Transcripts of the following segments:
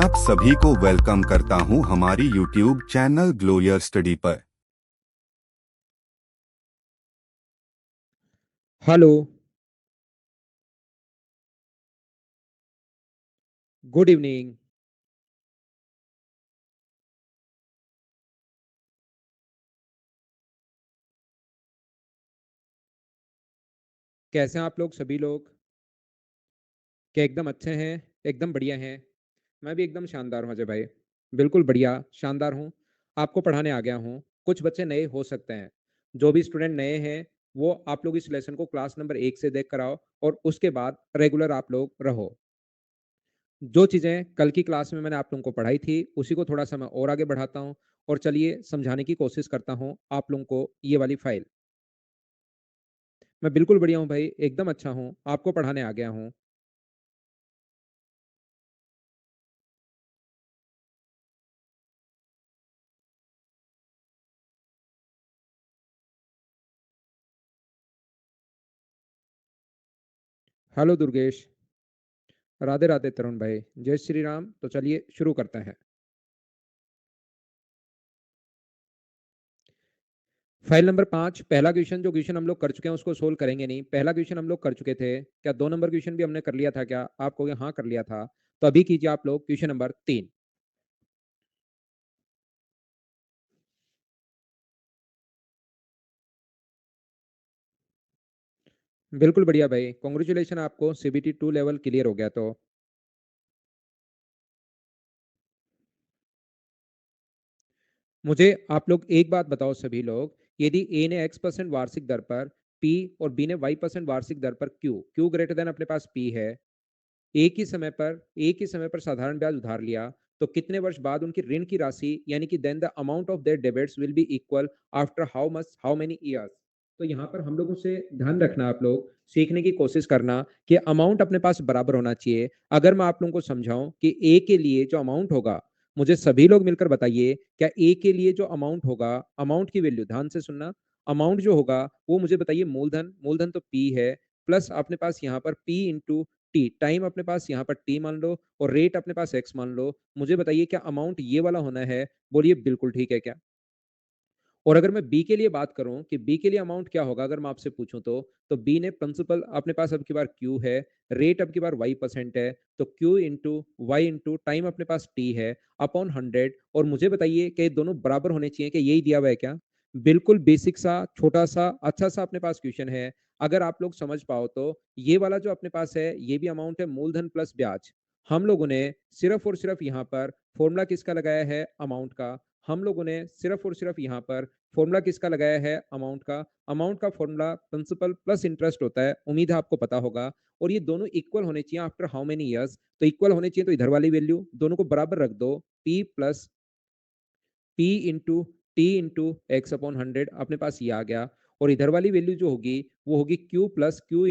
आप सभी को वेलकम करता हूं हमारी यूट्यूब चैनल ग्लोयर स्टडी पर। Hello, good evening. कैसे हैं आप लोग सभी लोग? क्या एकदम अच्छे हैं? एकदम बढ़िया हैं? मैं भी एकदम शानदार हूँ अजय भाई। बिल्कुल बढ़िया, शानदार हूँ। आपको पढ़ाने आ गया हूँ। कुछ बच्चे नए हो सकते हैं। जो भी स्टूडेंट नए हैं, वो आप लोग इस लेसन को क्लास नंबर 1 से देख कर आओ और उसके बाद रेगुलर आप लोग रहो। जो चीज़ें कल की क्लास में मैंने आप लोगों को पढ़ाई थी, उसी को थोड़ा-सा मैं और आगे बढ़ाता हूँ और चलिए समझाने की कोशिश करता हूँ आप लोगों को ये वाली फाइल। मैं बिल्कुल बढ़िया हूँ भाई, एकदम अच्छा हूँ। आपको पढ़ाने आ गया हूँ। हेलो दुर्गेश। राधे राधे तरुण भाई। जय श्री राम। तो चलिए शुरू करते हैं। फाइल नंबर 5, पहला क्वेश्चन, जो क्वेश्चन हम लोग कर चुके हैं उसको सोल्व करेंगे नहीं। पहला क्वेश्चन हम लोग कर चुके थे क्या? 2 नंबर क्वेश्चन भी हमने कर लिया था क्या? आप कहोगे हाँ कर लिया था। तो अभी कीजिए आप लोग क्वेश्चन नंबर 3। बिल्कुल बढ़िया भाई, कॉन्ग्रेचुलेशन, आपको सीबीटी 2 लेवल क्लियर हो गया। तो मुझे आप लोग एक बात बताओ सभी लोग, यदि ए ने x% वार्षिक दर पर पी और बी ने y% वार्षिक दर पर क्यू ग्रेटर देन अपने पास पी है, एक ही समय पर साधारण ब्याज उधार लिया, तो कितने वर्ष बाद उनकी ऋण की राशि यानी कि then the amount of their debits will be equal after how many years. तो यहाँ पर हम लोगों से ध्यान रखना, आप लोग सीखने की कोशिश करना कि अमाउंट अपने पास बराबर होना चाहिए। अगर मैं आप लोगों को समझाऊं कि ए के लिए जो अमाउंट होगा, मुझे सभी लोग मिलकर बताइए, क्या ए के लिए जो अमाउंट होगा, अमाउंट की वैल्यू ध्यान से सुनना, अमाउंट जो होगा वो मुझे बताइए मूलधन, मूलधन तो पी है, प्लस अपने पास यहाँ पर पी इंटू टी, टाइम अपने पास यहाँ पर टी मान लो और रेट अपने पास एक्स मान लो। मुझे बताइए क्या अमाउंट ये वाला होना है? बोलिए बिल्कुल ठीक है क्या? और अगर मैं बी के लिए बात करूं कि बी के लिए अमाउंट क्या होगा, अगर मैं आपसे पूछूं तो बी ने प्रिंसिपल अपने पास अब की बार क्यू है, रेट अब की बार y% है, तो Q into Y into time अपने पास टी है अपॉन 100। और मुझे बताइए कि ये दोनों बराबर होने चाहिए, कि यही दिया हुआ है क्या? बिल्कुल बेसिक सा, छोटा सा, अच्छा सा अपने पास क्वेश्चन है। अगर आप लोग समझ पाओ तो ये वाला जो अपने पास है, ये भी अमाउंट है मूलधन प्लस ब्याज। हम लोगों ने सिर्फ और सिर्फ यहाँ पर फॉर्मूला किसका लगाया है? अमाउंट का। हम लोगों ने सिर्फ और सिर्फ यहाँ पर फॉर्मूला किसका लगाया है? अमाउंट का। अमाउंट का फॉर्मूला प्रिंसिपल प्लस इंटरेस्ट होता है, उम्मीद है आपको पता होगा। और ये दोनों इक्वल होने चाहिए आफ्टर हाउ मेनी ईयर्स। तो इक्वल होने चाहिए, तो इधर वाली वैल्यू दोनों को बराबर रख दो, P plus P into T into x upon 100, अपने पास ये आ गया। और इधर वाली वैल्यू जो होगी वो होगी Q plus Q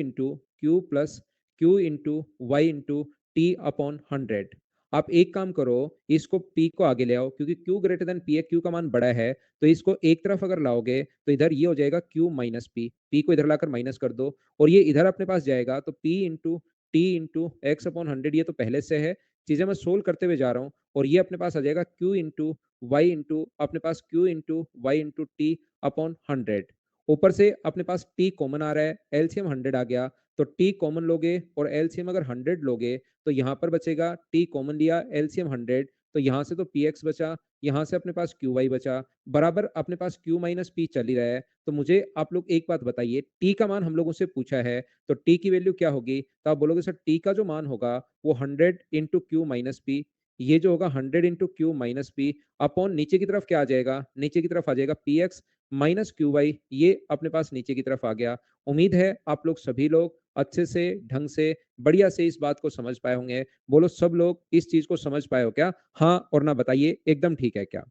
into Y into T upon 100। आप एक काम करो, इसको p को आगे ले आओ, क्योंकि q ग्रेटर देन p है, q का मान बड़ा है। तो इसको एक तरफ अगर लाओगे तो इधर ये हो जाएगा q माइनस पी, p को इधर लाकर माइनस कर दो और ये इधर अपने पास जाएगा, तो p into T into x upon 100, ये तो पहले से है। चीजें मैं सोल्व करते हुए जा रहा हूँ और ये अपने पास आ जाएगा q इंटू वाई इंटू अपने पास Q into Y into T upon 100। ऊपर से अपने पास टी कॉमन आ रहा है, एलसीएम 100 आ गया। तो टी कॉमन लोगे और एलसीएम अगर 100 लोगे तो यहाँ पर बचेगा, टी कॉमन लिया, एलसीएम 100, तो यहाँ से तो पी एक्स बचा, यहाँ से अपने पास क्यू वाई बचा, बराबर अपने पास क्यू माइनस पी चल ही रहा है। तो मुझे आप लोग एक बात बताइए, टी का मान हम लोगों से पूछा है, तो टी की वैल्यू क्या होगी? तो आप बोलोगे सर टी का जो मान होगा वो 100 इंटू क्यू माइनस पी, ये जो होगा 100 into Q minus P upon नीचे की तरफ क्या आ जाएगा? नीचे की तरफ आ जाएगा P X minus Q Y, ये अपने पास नीचे की तरफ आ गया। उम्मीद है आप लोग सभी लोग अच्छे से, ढंग से, बढ़िया से इस बात को समझ पाए होंगे। बोलो सब लोग इस चीज को समझ पाए हो क्या? हाँ और ना बताइए एकदम ठीक है क्या?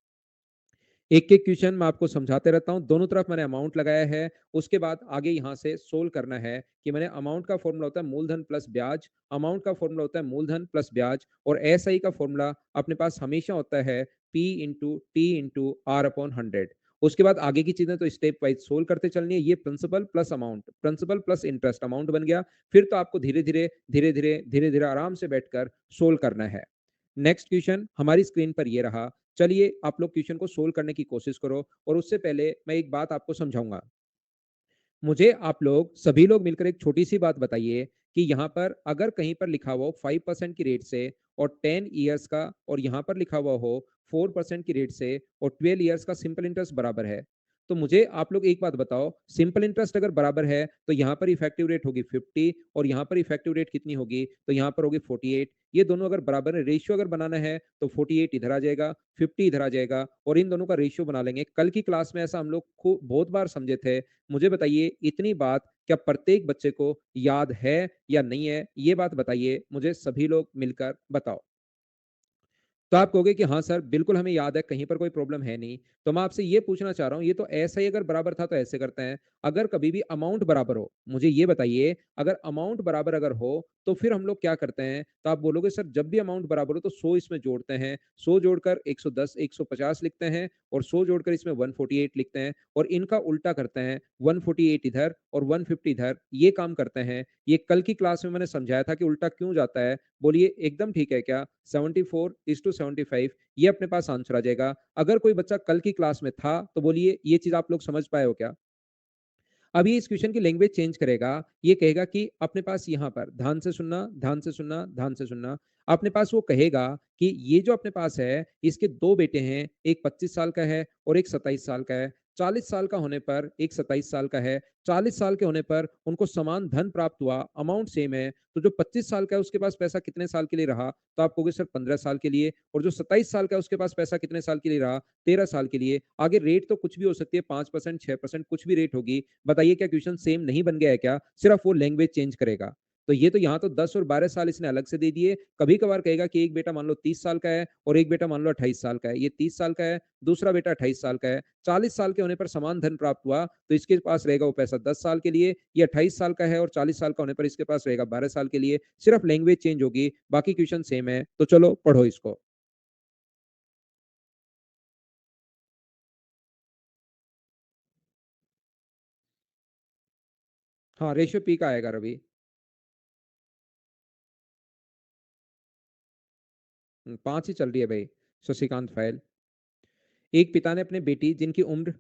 एक एक क्वेश्चन मैं आपको समझाते रहता हूँ, दोनों तरफ मैंने अमाउंट लगाया है। उसके बाद आगे यहाँ से सोल्व करना है कि मैंने अमाउंट का फॉर्मूला होता है मूलधन प्लस ब्याज, अमाउंट का फॉर्मूला होता है मूलधन प्लस ब्याज, और एसआई का फॉर्मूला अपने पास हमेशा होता है P into T into R upon 100। उसके बाद आगे की चीजें तो स्टेप वाइज सोल्व करते चलनी है। ये principal plus amount, principal plus interest amount बन गया। फिर तो आपको धीरे धीरे धीरे धीरे धीरे धीरे आराम से बैठकर सोल्व करना है। नेक्स्ट क्वेश्चन हमारी स्क्रीन पर ये रहा। चलिए आप लोग क्वेश्चन को सोल्व करने की कोशिश करो और उससे पहले मैं एक बात आपको समझाऊंगा। मुझे आप लोग सभी लोग मिलकर एक छोटी सी बात बताइए कि यहाँ पर अगर कहीं पर लिखा हुआ हो 5% की रेट से और 10 ईयर्स का, और यहाँ पर लिखा हुआ हो 4% की रेट से और 12 ईयर्स का सिंपल इंटरेस्ट बराबर है, तो मुझे आप लोग एक बात बताओ, सिंपल इंटरेस्ट अगर बराबर है तो यहाँ पर इफेक्टिव रेट होगी 50 और यहाँ पर इफेक्टिव रेट कितनी होगी, तो यहाँ पर होगी 48। ये दोनों अगर बराबर है, रेशियो अगर बनाना है तो 48 इधर आ जाएगा, 50 इधर आ जाएगा और इन दोनों का रेशियो बना लेंगे। कल की क्लास में ऐसा हम लोग को बहुत बार समझे थे। मुझे बताइए इतनी बात क्या प्रत्येक बच्चे को याद है या नहीं है, ये बात बताइए मुझे सभी लोग मिलकर बताओ। तो आप कहोगे कि हाँ सर बिल्कुल हमें याद है, कहीं पर कोई प्रॉब्लम है नहीं। तो मैं आपसे ये पूछना चाह रहा हूँ, ये तो ऐसा ही अगर बराबर था तो ऐसे करते हैं। अगर कभी भी अमाउंट बराबर हो, मुझे ये बताइए, अगर अमाउंट बराबर अगर हो तो फिर हम लोग क्या करते हैं, तो आप बोलोगे सर जब भी अमाउंट बराबर हो तो 100 इसमें जोड़ते हैं, 100 जोड़कर 110 150 लिखते हैं और 100 जोड़कर इसमें 148 लिखते हैं और इनका उल्टा करते हैं, 148 इधर और 150 इधर, ये काम करते हैं। ये कल की क्लास में मैंने समझाया था कि उल्टा क्यों जाता है। बोलिए एकदम ठीक है क्या? 74:75 ये अपने पास आंसर आ जाएगा। अगर कोई बच्चा कल की क्लास में था तो बोलिए ये चीज आप लोग समझ पाए हो क्या? अब ये इस क्वेश्चन की लैंग्वेज चेंज करेगा। ये कहेगा कि अपने पास यहाँ पर ध्यान से सुनना, ध्यान से सुनना, ध्यान से सुनना। अपने पास वो कहेगा कि ये जो अपने पास है, इसके दो बेटे हैं, एक 25 साल का है और एक 27 साल का है। 40 साल का होने पर एक 27 साल का है, 40 साल के होने पर उनको समान धन प्राप्त हुआ, अमाउंट सेम है। तो जो 25 साल का है उसके पास पैसा कितने साल के लिए रहा, तो आप कहोगे सर 15 साल के लिए। और जो 27 साल का है उसके पास पैसा कितने साल के लिए रहा, 13 साल के लिए। आगे रेट तो कुछ भी हो सकती है, 5% 6% कुछ भी रेट होगी। बताइए क्या क्वेश्चन सेम नहीं बन गया है क्या? सिर्फ वो लैंग्वेज चेंज करेगा। तो ये तो यहाँ तो 10 और 12 साल इसने अलग से दे दिए। कभी कभार कहेगा कि एक बेटा मान लो 30 साल का है और एक बेटा मान लो 28 साल का है। ये 30 साल का है, दूसरा बेटा 28 साल का है। 40 साल के होने पर समान धन प्राप्त हुआ तो इसके पास रहेगा वो पैसा 10 साल के लिए। ये 28 साल का है और 40 साल का होने पर इसके पास रहेगा 12 साल के लिए। सिर्फ लैंग्वेज चेंज होगी, बाकी क्वेश्चन सेम है। तो चलो पढ़ो इसको। हाँ, रेशियो पी का आएगा रवि। 5 ही चल रही है भाई। शशिकांत फाइल। एक पिता ने अपने बेटी जिनकी उम्र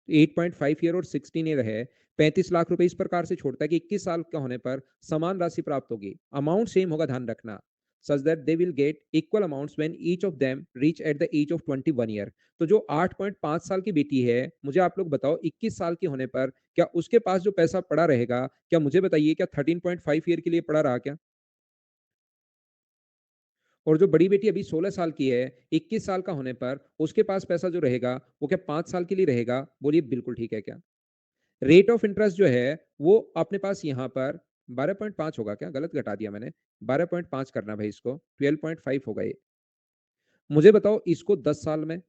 8.5 ईयर और 16 ईयर है, 35 लाख रुपए इस प्रकार से छोड़ता है कि 21 साल का होने पर समान राशि प्राप्त होगी। अमाउंट सेम होगा, ध्यान रखना। Such that they will get equal amounts when each of them reach at the age of 21 year. तो जो 8.5 साल की बेटी है, मुझे आप लोग बताओ 21 साल के होने पर क्या उसके पास जो पैसा पड़ा रहेगा, क्या मुझे बताइए क्या 13.5 ईयर के लिए पड़ा रहा क्या? और जो बड़ी बेटी अभी 16 साल की है, 21 साल का होने पर उसके पास पैसा जो रहेगा वो क्या 5 साल के लिए रहेगा? बोलिए बिल्कुल ठीक है क्या? रेट ऑफ इंटरेस्ट जो है वो अपने पास यहाँ पर 12.5 होगा क्या? गलत घटा दिया मैंने। 12.5 करना भाई, इसको 12.5 होगा ये। मुझे बताओ इसको 10 साल में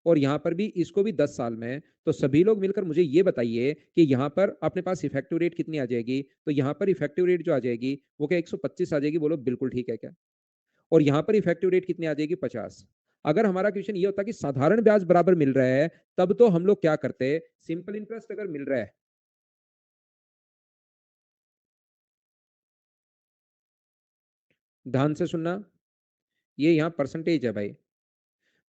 और यहाँ पर भी इसको भी 10 साल में। तो सभी लोग मिलकर मुझे ये बताइए कि यहाँ पर अपने पास इफेक्टिव रेट कितनी आ जाएगी? तो यहाँ पर इफेक्टिव रेट जो आ जाएगी वो क्या 125 आ जाएगी? बोलो बिल्कुल ठीक है क्या? और यहाँ पर इफेक्टिव रेट कितनी आ जाएगी? 50। अगर हमारा क्वेश्चन ये होता कि साधारण ब्याज बराबर मिल रहा है, तब तो हम लोग क्या करते? सिंपल इंटरेस्ट अगर मिल रहा है, ध्यान से सुनना, ये यहाँ परसेंटेज है भाई।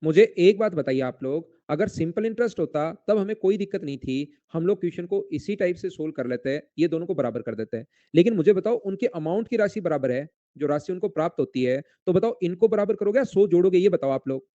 मुझे एक बात बताइए आप लोग, अगर सिंपल इंटरेस्ट होता तब हमें कोई दिक्कत नहीं थी, हम लोग क्वेश्चन को इसी टाइप से सोल्व कर लेते हैं, ये दोनों को बराबर कर देते हैं। लेकिन मुझे बताओ उनके अमाउंट की राशि बराबर है, जो राशि उनको प्राप्त होती है, तो बताओ इनको बराबर करोगे या 100 जोड़ोगे? ये बताओ आप लोग।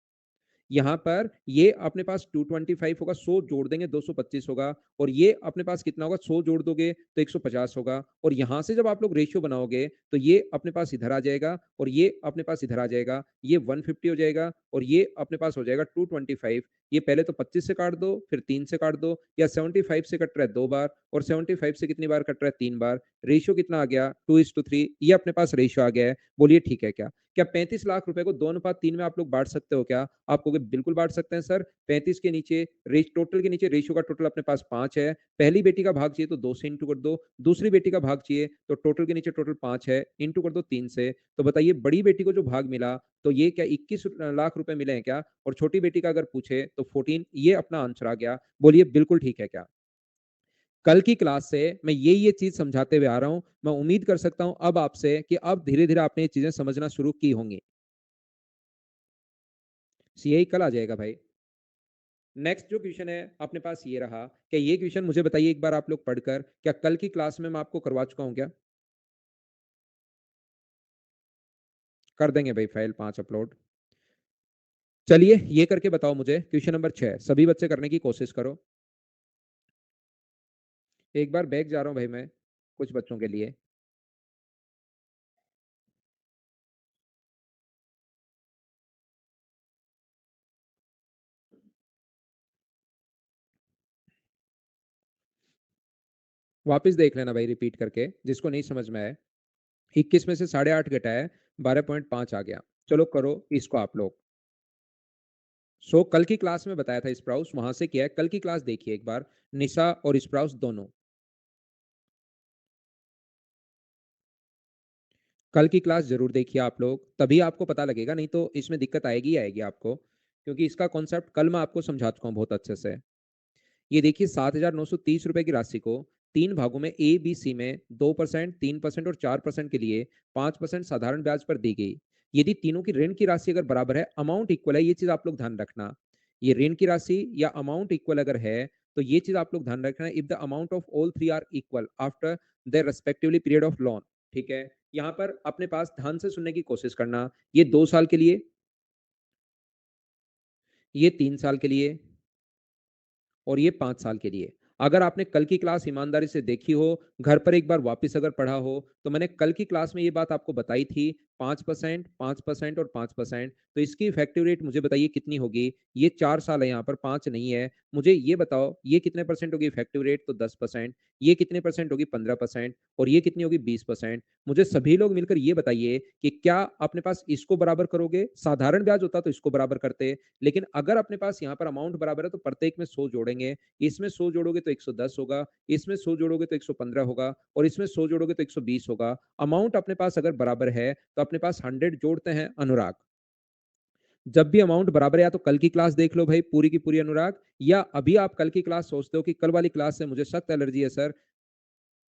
यहाँ पर ये अपने पास 225 होगा, 100 जोड़ देंगे 225 होगा। और ये अपने पास कितना होगा? 100 जोड़ दोगे तो 150 होगा। और यहाँ से जब आप लोग रेशियो बनाओगे तो ये अपने पास इधर आ जाएगा और ये अपने पास इधर आ जाएगा। ये 150 हो जाएगा और ये अपने पास हो जाएगा 225। ये पहले तो 25 से काट दो, फिर 3 से काट दो, या 75 से कट रहा है 2 बार और 75 से कितनी बार कट रहा है? 3 बार। रेशियो कितना आ गया? 2:3। ये अपने पास रेशियो आ गया है। बोलिए ठीक है क्या? क्या 35 लाख रुपए को 2:3 में आप लोग बांट सकते हो क्या? आप कहोगे बिल्कुल बांट सकते हैं सर। 35 के नीचे टोटल के नीचे रेशियो का टोटल अपने पास 5 है। पहली बेटी का भाग चाहिए तो 2 से इंटू कर दो, दूसरी बेटी का भाग चाहिए तो टोटल के नीचे टोटल 5 है, इंटू कर दो 3 से। तो बताइए बड़ी बेटी को जो भाग मिला तो ये क्या 21 लाख रुपए मिले हैं क्या? और छोटी बेटी का अगर पूछे तो 14। ये अपना आंसर आ गया। बोलिए बिल्कुल ठीक है क्या? कल की क्लास से मैं ये चीज समझाते हुए आ रहा हूं। मैं उम्मीद कर सकता हूं अब आपसे कि अब धीरे धीरे आपने ये चीजें समझना शुरू की होंगी। यही कल आ जाएगा भाई। नेक्स्ट जो क्वेश्चन है अपने पास ये रहा कि ये क्वेश्चन मुझे बताइए एक बार आप लोग पढ़कर, क्या कल की क्लास में मैं आपको करवा चुका हूं क्या? कर देंगे भाई फाइल 5 अपलोड। चलिए ये करके बताओ मुझे क्वेश्चन नंबर 6, सभी बच्चे करने की कोशिश करो। एक बार बैग जा रहा हूं भाई मैं कुछ बच्चों के लिए। वापस देख लेना भाई रिपीट करके जिसको नहीं समझ में आए। 21 में से 8.5 घटाया 12.5 आ गया। चलो करो इसको आप लोग। कल की क्लास में बताया था स्प्राउस, वहां से किया है। कल की क्लास देखिए एक बार, निशा और स्प्राउस दोनों। कल की क्लास जरूर देखिए आप लोग, तभी आपको पता लगेगा, नहीं तो इसमें दिक्कत आएगी ही आएगी आपको, क्योंकि इसका कॉन्सेप्ट कल मैं आपको समझा चुका हूं बहुत अच्छे से। ये देखिए 7,930 रुपए की राशि को तीन भागों में ए बी सी में 2%, 3% और 4% के लिए 5% साधारण ब्याज पर दी गई। यदि तीनों की ऋण की राशि अगर बराबर है, अमाउंट इक्वल है, ये चीज आप लोग ध्यान रखना। ये ऋण की राशि या अमाउंट इक्वल अगर है तो ये चीज आप लोग ध्यान रखना, if the amount of all three are equal after the respectively period of loan. ठीक है, यहाँ पर अपने पास ध्यान से सुनने की कोशिश करना। ये 2 साल के लिए, ये 3 साल के लिए और ये 5 साल के लिए। अगर आपने कल की क्लास ईमानदारी से देखी हो, घर पर एक बार वापस अगर पढ़ा हो, तो मैंने कल की क्लास में ये बात आपको बताई थी। 5%, 5% और 5%, तो इसकी इफेक्टिव रेट मुझे बताइए कितनी होगी। ये 4 साल है, यहाँ पर 5 नहीं है। मुझे ये बताओ ये कितने परसेंट होगी इफेक्टिव रेट, तो 10%। ये कितने परसेंट होगी, 15%। और ये कितनी होगी, 20%। मुझे सभी लोग मिलकर ये बताइए कि क्या अपने पास इसको बराबर करोगे? साधारण ब्याज होता तो इसको बराबर करते, लेकिन अगर अपने पास यहाँ पर अमाउंट बराबर है तो प्रत्येक में 100 जोड़ेंगे। इसमें 100 जोड़ोगे तो 110 होगा, इसमें 100 जोड़ोगे तो 115 होगा, और इसमें 100 जोड़ोगे तो 120 होगा। अमाउंट अपने पास अगर बराबर है तो अपने पास 100 जोड़ते हैं अनुराग। जब भी अमाउंट बराबर है, या तो कल की क्लास देख लो भाई पूरी की पूरी अनुराग, या अभी आप कल की क्लास सोचते हो कि कल वाली क्लास से मुझे सख्त एलर्जी है सर,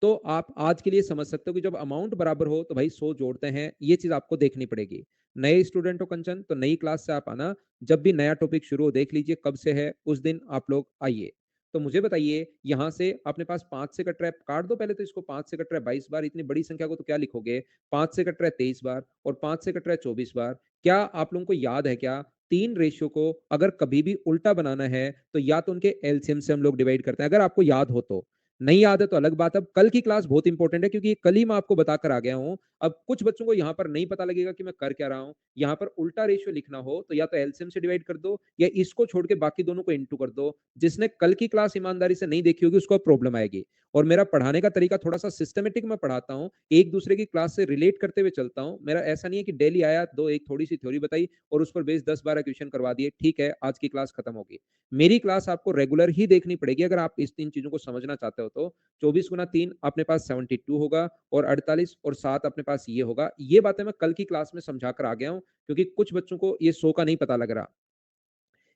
तो आप आज के लिए समझ सकते हो कि जब अमाउंट बराबर हो तो भाई 100 जोड़ते हैं। ये चीज आपको देखनी पड़ेगी। नए स्टूडेंट हो कंचन, तो नई क्लास से आप आना, जब भी नया टॉपिक शुरू हो देख लीजिए कब से है, उस दिन आप लोग आइए। तो मुझे बताइए यहां से अपने पास 5 से कट रहा है, काट दो पहले तो इसको। 5 से कट रहा है 22 बार, इतनी बड़ी संख्या को तो क्या लिखोगे। 5 से कट रहा है 23 बार, और 5 से कट रहा है 24 बार। क्या आप लोगों को याद है क्या, तीन रेशियो को अगर कभी भी उल्टा बनाना है तो या तो उनके एलसीएम से हम लोग डिवाइड करते हैं, अगर आपको याद हो तो। नहीं याद है तो अलग बात। अब कल की क्लास बहुत इंपॉर्टेंट है, क्योंकि कल ही मैं आपको बताकर आ गया हूं। अब कुछ बच्चों को यहाँ पर नहीं पता लगेगा कि मैं कर क्या रहा हूं। यहाँ पर उल्टा रेशियो लिखना हो तो या तो एलसीएम से डिवाइड कर दो, या इसको छोड़ के बाकी दोनों को इंटू कर दो। जिसने कल की क्लास ईमानदारी से नहीं देखी होगी उसको प्रॉब्लम आएगी। और मेरा पढ़ाने का तरीका थोड़ा सा सिस्टमेटिक मैं पढ़ाता हूँ, एक दूसरे की क्लास से रिलेट करते हुए चलता हूँ। मेरा ऐसा नहीं है कि डेली आया दो एक थोड़ी सी थ्योरी बताई और उस पर बेस 10-12 क्वेश्चन करवा दिए, ठीक है आज की क्लास खत्म होगी। मेरी क्लास आपको रेगुलर ही देखनी पड़ेगी अगर आप इस तीन चीजों को समझना चाहते हो तो। 24 गुना 3 अपने पास 72 होगा, और 48 और 7 अपने पास ये होगा। ये बातें मैं कल की क्लास में समझा कर आ गया हूं, क्योंकि कुछ बच्चों को ये 100 का नहीं पता लग रहा।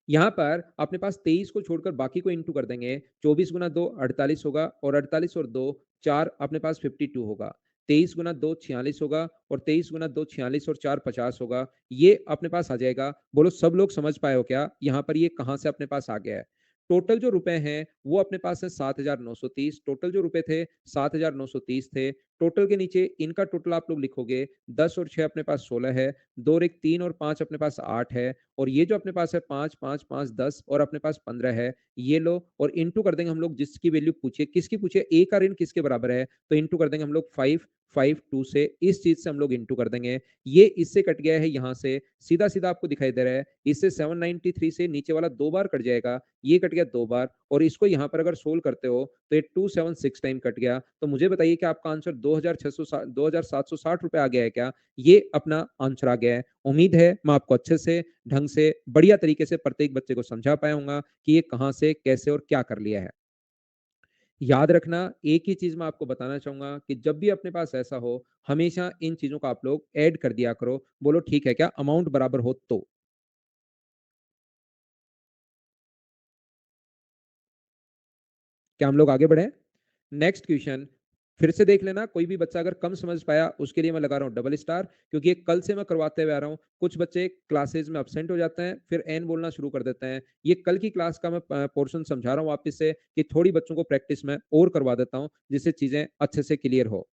यहाँ पर अपने पास 23 को छोड़कर बाकी को इंटू कर देंगे। 24 गुना 2 48 होगा, और 48 और 2 4 अपने पास 52 होगा। 23 गुना 2 46 होगा, और 23 गुना 2 46 और 4 50 होगा। ये अपने पास आ जाएगा। बोलो सब लोग समझ पाए हो क्या, यहाँ पर ये कहाँ से अपने पास आ गया है। टोटल जो रुपए हैं वो अपने पास है 7,930। टोटल जो रुपए थे 7,930 थे। टोटल के नीचे इनका टोटल आप लोग लिखोगे। 10 और 6 अपने पास 16 है, 2 और 1 3 और 5 अपने पास 8 है, और ये जो अपने पास है 5 5 5 10 और अपने पास 15 है। ये लो और इंटू कर देंगे हम लोग, जिसकी वैल्यू पूछिए किसकी पूछिए, ए का ऋण किसके बराबर है, तो इंटू कर देंगे हम लोग 552 से। इस चीज से हम लोग इंटू कर देंगे। ये इससे कट गया है यहाँ से, सीधा सीधा आपको दिखाई दे रहा है। इससे 793 से नीचे वाला 2 बार कट जाएगा, ये कट गया 2 बार, और इसको यहाँ पर अगर सोल्व करते हो तो ये 276 टाइम कट गया। तो मुझे बताइए कि आपका आंसर 2,760 रुपए आ गया है क्या? ये अपना आंसर आ गया है। उम्मीद है मैं आपको अच्छे से, ढंग से, बढ़िया तरीके से प्रत्येक बच्चे को समझा पाया हूँ कि ये कहां से कैसे और क्या कर लिया है। याद रखना, एक ही चीज मैं आपको बताना चाहूंगा कि जब भी अपने पास ऐसा हो, हमेशा इन चीजों को आप लोग ऐड कर दिया करो। बोलो ठीक है क्या, अमाउंट बराबर हो तो। क्या हम लोग आगे बढ़े? नेक्स्ट क्वेश्चन फिर से देख लेना, कोई भी बच्चा अगर कम समझ पाया उसके लिए मैं लगा रहा हूँ डबल स्टार, क्योंकि ये कल से मैं करवाते हुए आ रहा हूँ। कुछ बच्चे क्लासेस में अब्सेंट हो जाते हैं, फिर एन बोलना शुरू कर देते हैं। ये कल की क्लास का मैं पोर्शन समझा रहा हूँ वापस से, कि थोड़ी बच्चों को प्रैक्टिस में और करवा देता हूँ, जिससे चीजें अच्छे से क्लियर हो।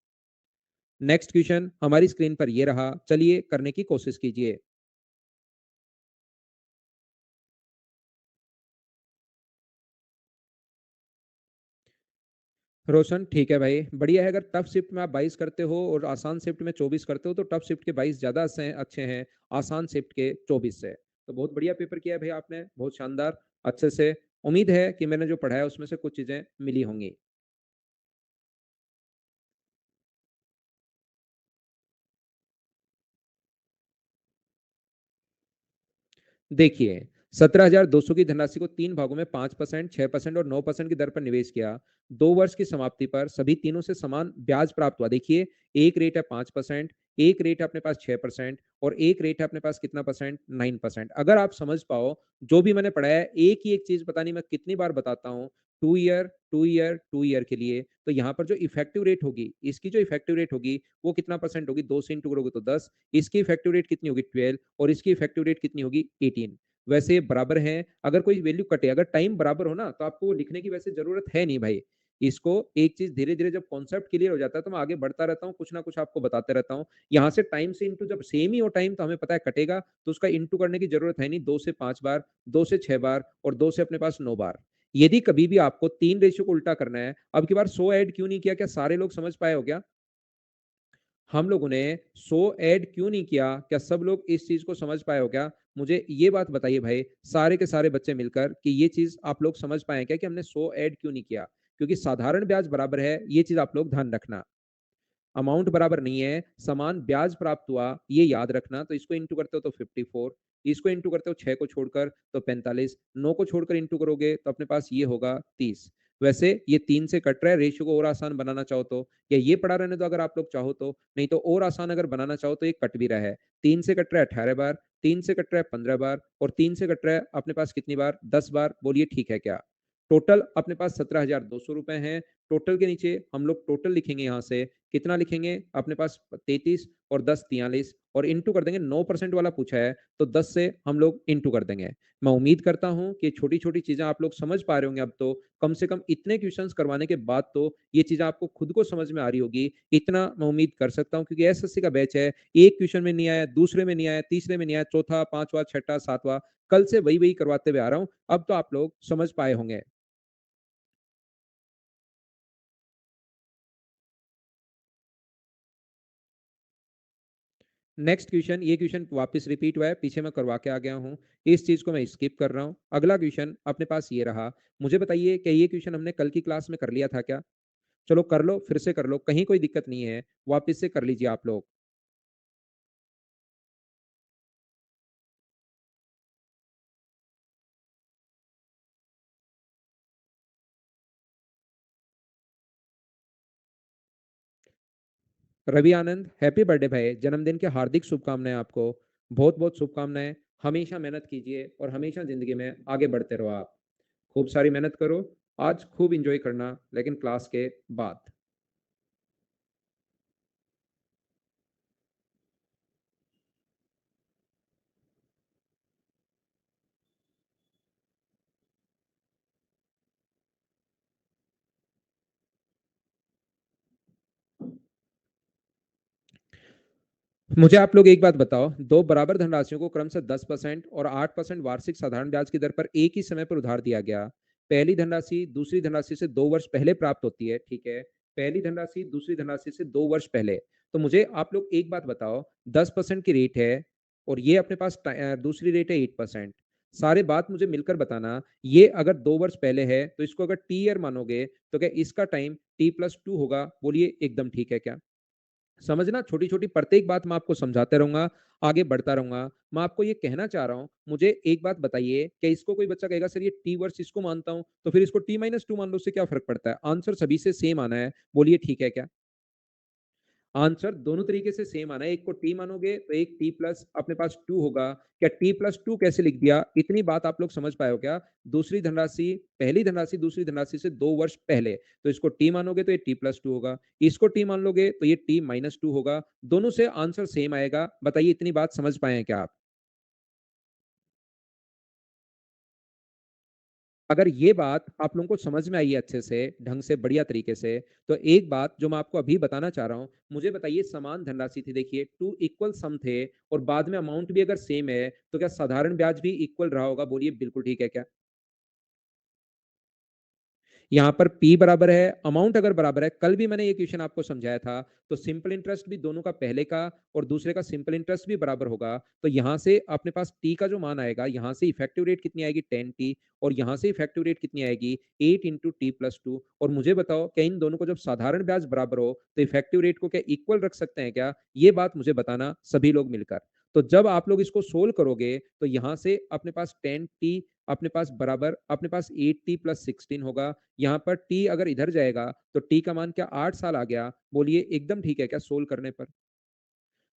नेक्स्ट क्वेश्चन हमारी स्क्रीन पर ये रहा, चलिए करने की कोशिश कीजिए। रोशन ठीक है भाई, बढ़िया है। अगर टफ शिफ्ट में आप 22 करते हो और आसान शिफ्ट में 24 करते हो, तो टफ शिफ्ट के 22 ज्यादा अच्छे हैं आसान शिफ्ट के 24 से। तो बहुत बढ़िया पेपर किया है भाई आपने, बहुत शानदार, अच्छे से। उम्मीद है कि मैंने जो पढ़ाया उसमें से कुछ चीजें मिली होंगी। देखिए, 17,200 की धनराशि को तीन भागों में 5%, 6% और 9% की दर पर निवेश किया। 2 वर्ष की समाप्ति पर सभी तीनों से समान ब्याज प्राप्त हुआ। देखिए, एक रेट है 5%, एक रेट है अपने पास 6% और एक रेट है अपने पास कितना परसेंट, 9%। अगर आप समझ पाओ जो भी मैंने पढ़ाया है, एक ही एक चीज पता नहीं मैं कितनी बार बताता हूँ, 2 ईयर 2 ईयर 2 ईयर के लिए, तो यहाँ पर जो इफेक्टिव रेट होगी, इसकी जो इफेक्टिव रेट होगी वो कितना परसेंट होगी, 2 से इंटू करोगे तो 10, इसकी इफेक्टिव रेट कितनी होगी 12, और इसकी इफेक्टिव रेट कितनी होगी 18। वैसे ये बराबर है। अगर कोई वैल्यू कटे, अगर टाइम बराबर हो ना, तो आपको वो लिखने की वैसे जरूरत है नहीं भाई। इसको एक चीज धीरे धीरे जब कॉन्सेप्ट क्लियर हो जाता है, तो मैं आगे बढ़ता रहता हूँ, कुछ ना कुछ आपको बताते रहता हूँ। यहाँ से टाइम से इंटू, जब सेम ही हो टाइम तो हमें पता है कटेगा, तो उसका इंटू करने की जरूरत है नहीं। 2 से 5 बार, 2 से 6 बार और 2 से अपने पास 9 बार। यदि कभी भी आपको तीन रेशियो को उल्टा करना है, अब की बार 100 ऐड क्यों नहीं किया, क्या सारे लोग समझ पाए हो क्या? हम लोगों ने 100 ऐड क्यों नहीं किया, क्या सब लोग इस चीज को समझ पाए हो क्या? मुझे ये बात बताइए भाई, सारे के सारे बच्चे मिलकर, कि ये चीज आप लोग समझ पाए क्या कि हमने 100 ऐड क्यों नहीं किया? क्योंकि साधारण ब्याज बराबर है, ये चीज आप लोग ध्यान रखना। अमाउंट बराबर नहीं है, समान ब्याज प्राप्त हुआ, ये याद रखना। तो इसको इंटू करते हो तो 54, इसको इंटू करते हो 6 को छोड़कर तो 45, 9 को छोड़कर इंटू करोगे तो अपने पास ये होगा 30। वैसे ये 3 से कट रहा है, रेशियो को और आसान बनाना चाहो तो, या ये पड़ा रहने दो अगर आप लोग चाहो तो, नहीं तो और आसान अगर बनाना चाहो तो ये कट भी रहा है। 3 से कट रहा है 18 बार, 3 से कट रहा है 15 बार और 3 से कट रहा है अपने पास कितनी बार, 10 बार। बोलिए ठीक है क्या? टोटल अपने पास 17,200 रुपए हैं। टोटल के नीचे हम लोग टोटल लिखेंगे, यहाँ से कितना लिखेंगे, अपने पास 33 और 10 43, और इंटू कर देंगे। 9% वाला पूछा है तो 10 से हम लोग इंटू कर देंगे। मैं उम्मीद करता हूं कि छोटी छोटी चीजें आप लोग समझ पा रहे होंगे। अब तो कम से कम इतने क्वेश्चंस करवाने के बाद तो ये चीजें आपको खुद को समझ में आ रही होगी, इतना मैं उम्मीद कर सकता हूं। क्योंकि एसएससी का बैच है, एक क्वेश्चन में नहीं आया, दूसरे में नहीं आया, तीसरे में नहीं आया, चौथा पांचवा छठा सातवां, कल से वही वही करवाते हुए आ रहा हूं। अब तो आप लोग समझ पाए होंगे। नेक्स्ट क्वेश्चन, ये क्वेश्चन वापस रिपीट हुआ है, पीछे मैं करवा के आ गया हूँ, इस चीज को मैं स्किप कर रहा हूँ। अगला क्वेश्चन अपने पास ये रहा। मुझे बताइए कि ये क्वेश्चन हमने कल की क्लास में कर लिया था क्या? चलो कर लो, फिर से कर लो, कहीं कोई दिक्कत नहीं है, वापस से कर लीजिए आप लोग। रवि आनंद, हैप्पी बर्थडे भाई, जन्मदिन की हार्दिक शुभकामनाएं आपको, बहुत बहुत शुभकामनाएं। हमेशा मेहनत कीजिए और हमेशा जिंदगी में आगे बढ़ते रहो आप। खूब सारी मेहनत करो, आज खूब इंजॉय करना, लेकिन क्लास के बाद। मुझे आप लोग एक बात बताओ, दो बराबर धनराशियों को क्रम से 10% और 8% वार्षिक साधारण ब्याज की दर पर एक ही समय पर उधार दिया गया। पहली धनराशि दूसरी धनराशि से 2 वर्ष पहले प्राप्त होती है, ठीक है? पहली धनराशि दूसरी धनराशि से 2 वर्ष पहले। तो मुझे आप लोग एक बात बताओ, 10% की रेट है और ये अपने पास दूसरी रेट है 8%। सारे बात मुझे मिलकर बताना, ये अगर 2 वर्ष पहले है तो इसको अगर टी ईयर मानोगे, तो क्या इसका टाइम T+2 होगा? बोलिए एकदम ठीक है क्या? समझना, छोटी छोटी प्रत्येक बात मैं आपको समझाते रहूंगा, आगे बढ़ता रहूंगा। मैं आपको ये कहना चाह रहा हूं, मुझे एक बात बताइए, क्या इसको कोई बच्चा कहेगा सर ये T वर्स इसको मानता हूं तो फिर इसको T-2 मान लो, उससे क्या फर्क पड़ता है? आंसर सभी से सेम आना है, बोलिए ठीक है क्या? आंसर दोनों तरीके से सेम आना है। एक को टी मानोगे तो एक टी प्लस अपने पास 2 होगा। क्या टी प्लस 2 कैसे लिख दिया? इतनी बात आप लोग समझ पाए हो क्या? दूसरी धनराशि, पहली धनराशि दूसरी धनराशि से 2 वर्ष पहले। तो इसको टी मानोगे तो ये टी प्लस 2 होगा। इसको टी मान लोगे तो ये टी माइनस 2 होगा। दोनों से आंसर सेम आएगा। बताइए इतनी बात समझ पाए हैं क्या आप? अगर ये बात आप लोगों को समझ में आई है अच्छे से, ढंग से, बढ़िया तरीके से, तो एक बात जो मैं आपको अभी बताना चाह रहा हूँ, मुझे बताइए समान धनराशि थी देखिए, 2 इक्वल सम थे और बाद में अमाउंट भी अगर सेम है, तो क्या साधारण ब्याज भी इक्वल रहा होगा? बोलिए बिल्कुल ठीक है क्या? यहाँ पर P बराबर है, अमाउंट अगर बराबर है, कल भी मैंने ये क्वेश्चन आपको समझाया था, तो सिंपल इंटरेस्ट भी दोनों का पहले का और दूसरे का सिंपल इंटरेस्ट भी बराबर होगा। तो यहाँ से अपने पास T का जो मान आएगा, यहाँ से इफेक्टिव रेट कितनी आएगी 10T और यहाँ से इफेक्टिव रेट कितनी आएगी 8 इंटू टी प्लस 2। और मुझे बताओ क्या इन दोनों को जब साधारण ब्याज बराबर हो तो इफेक्टिव रेट को क्या इक्वल रख सकते हैं क्या? ये बात मुझे बताना सभी लोग मिलकर। तो जब आप लोग इसको सोल्व करोगे तो यहाँ से अपने पास 10T अपने पास बराबर अपने पास 8T प्लस 16 होगा। यहाँ पर टी अगर इधर जाएगा तो टी का मान क्या 8 साल आ गया? बोलिए एकदम ठीक है क्या सोल्व करने पर?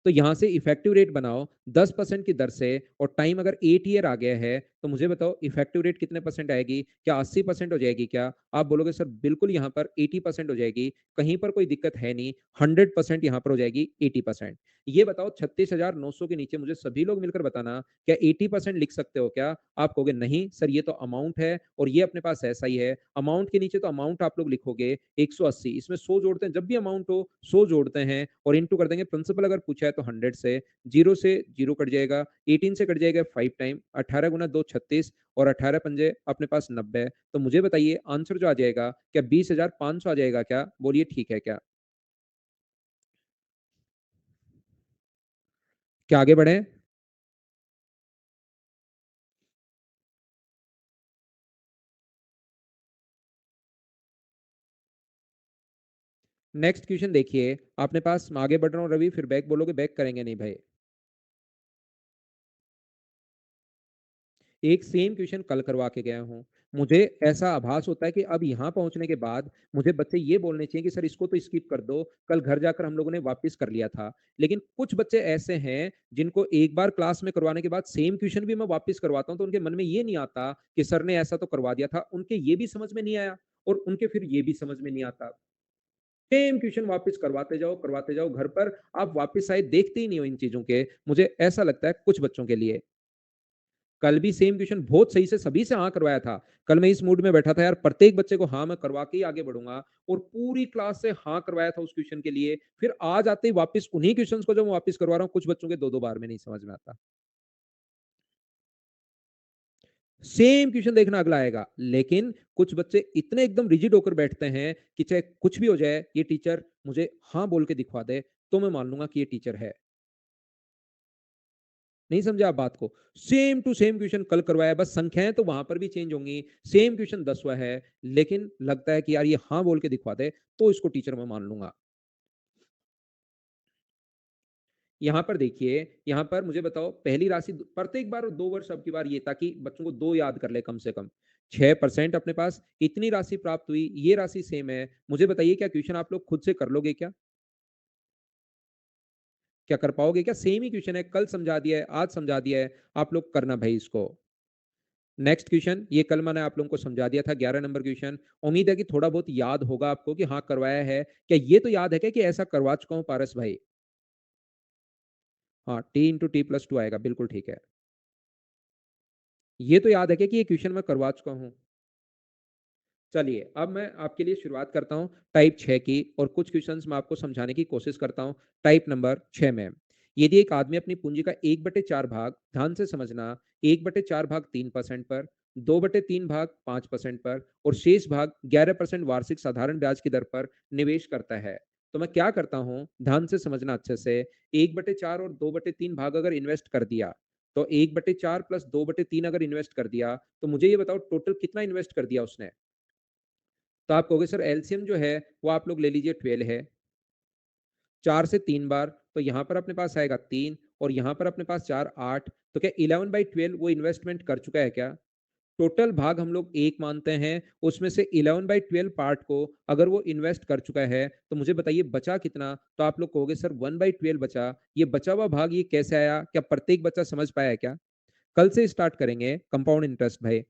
तो यहां से इफेक्टिव रेट बनाओ 10% की दर से और टाइम अगर 8 ईयर आ गया है तो मुझे बताओ इफेक्टिव रेट कितने परसेंट आएगी? क्या 80% हो जाएगी क्या? आप बोलोगे सर बिल्कुल यहाँ पर 80% हो जाएगी। कहीं पर कोई दिक्कत है नहीं। 100% यहाँ पर हो जाएगी 80%। ये बताओ 36,900 के नीचे मुझे सभी लोग मिलकर बताना क्या 80% लिख सकते हो क्या? आप कहोगे नहीं सर ये तो अमाउंट है और ये अपने पास ऐसा ही है। अमाउंट के नीचे तो अमाउंट आप लोग लिखोगे 180, इसमें 100 जोड़ते हैं। जब भी अमाउंट हो 100 जोड़ते हैं और इंटू कर देंगे। प्रिंसिपल अगर पूछा है तो 100 से जीरो कट जाएगा। 18 से कट जाएगा 5 टाइम। 18 गुना 2 36 और 18 पंजे अपने पास 90। तो मुझे बताइए आंसर जो आ जाएगा क्या 20,500 आ जाएगा क्या? बोलिए ठीक है क्या? क्या आगे बढ़े? नेक्स्ट क्वेश्चन देखिए। आपने पास आगे बढ़ रहा हूँ रवि, फिर बैक बोलोगे बैक करेंगे नहीं भाई। एक सेम क्वेश्चन कल करवा के गया हूँ। मुझे ऐसा आभास होता है कि अब यहाँ पहुंचने के बाद मुझे बच्चे ये बोलने चाहिए कि सर इसको तो स्किप कर दो, कल घर जाकर हम लोगों ने वापस कर लिया था। लेकिन कुछ बच्चे ऐसे हैं जिनको एक बार क्लास में करवाने के बाद सेम क्वेश्चन भी मैं वापस करवाता हूँ तो उनके मन में ये नहीं आता कि सर ने ऐसा तो करवा दिया था, उनके ये भी समझ में नहीं आया और उनके फिर ये भी समझ में नहीं आता। सेम क्वेश्चन वापस करवाते जाओ घर पर। आप वापस आए देखते ही नहीं हो इन चीजों के। मुझे ऐसा लगता है कुछ बच्चों के लिए कल भी सेम क्वेश्चन बहुत सही से सभी से हाँ करवाया था। कल मैं इस मूड में बैठा था यार, प्रत्येक बच्चे को हाँ मैं करवा के ही आगे बढ़ूंगा और पूरी क्लास से हाँ करवाया था उस क्वेश्चन के लिए। फिर आज आते ही वापस उन्हीं क्वेश्चंस को जब मैं वापस करवा रहा हूँ, कुछ बच्चों के दो दो बार में नहीं समझ में आता। सेम क्वेश्चन देखना अगला आएगा, लेकिन कुछ बच्चे इतने एकदम रिजिड होकर बैठते हैं कि चाहे कुछ भी हो जाए ये टीचर मुझे हाँ बोल के दिखवा दे तो मैं मान लूंगा कि ये टीचर है। नहीं समझे आप बात को? सेम टू सेम क्वेश्चन कल करवाया, बस संख्याएं तो वहां पर भी चेंज होंगी। सेम क्वेश्चन 10वां है, लेकिन लगता है कि यार ये हाँ बोल के दिखवा दे तो इसको टीचर मैं मान लूंगा। यहाँ पर देखिए, यहाँ पर मुझे बताओ पहली राशि प्रत्येक बार 2 वर्ष अब की बार ये, ताकि बच्चों को दो याद कर ले कम से कम। 6% अपने पास इतनी राशि प्राप्त हुई, ये राशि सेम है। मुझे बताइए क्या क्वेश्चन आप लोग खुद से कर लोगे क्या? क्या कर पाओगे क्या? सेम ही क्वेश्चन है, कल समझा दिया है, आज समझा दिया है। आप लोग करना भाई इसको। नेक्स्ट क्वेश्चन, ये कल मैंने आप लोगों को समझा दिया था, 11 नंबर क्वेश्चन। उम्मीद है कि थोड़ा बहुत याद होगा आपको कि हाँ करवाया है। क्या ये तो याद है क्या कि ऐसा करवा चुका हूं पारस भाई? हाँ, टी इंटू टी प्लस 2 आएगा, बिल्कुल ठीक है। ये तो याद है क्या कि ये क्वेश्चन मैं करवा चुका हूं? चलिए अब मैं आपके लिए शुरुआत करता हूं टाइप 6 की और कुछ क्वेश्चंस मैं आपको समझाने की कोशिश करता हूं टाइप नंबर 6 में। यदि एक आदमी अपनी पूंजी का 1/4 भाग, ध्यान से समझना, 1/4 भाग 3% पर, 2/3 भाग 5% पर और शेष भाग 11% वार्षिक साधारण ब्याज की दर पर निवेश करता है, तो मैं क्या करता हूं? ध्यान से समझना अच्छे से। 1/4 और 2/3 भाग अगर इन्वेस्ट कर दिया, तो 1/4 प्लस 2/3 अगर इन्वेस्ट कर दिया, तो मुझे ये बताओ टोटल कितना इन्वेस्ट कर दिया उसने? तो आप कहोगे सर एलसीएम जो है वो आप लोग ले लीजिए 12 है। 4 से 3 बार तो यहाँ पर अपने पास आएगा 3 और यहाँ पर अपने पास 4 8। तो क्या 11/12 वो इन्वेस्टमेंट कर चुका है क्या? टोटल भाग हम लोग 1 मानते हैं, उसमें से 11/12 पार्ट को अगर वो इन्वेस्ट कर चुका है, तो मुझे बताइए बचा कितना? तो आप लोग कहोगे सर 1/12 बचा, ये बचा हुआ भाग ये कैसे आया? क्या प्रत्येक बच्चा समझ पाया क्या? कल से स्टार्ट करेंगे कंपाउंड इंटरेस्ट भाई।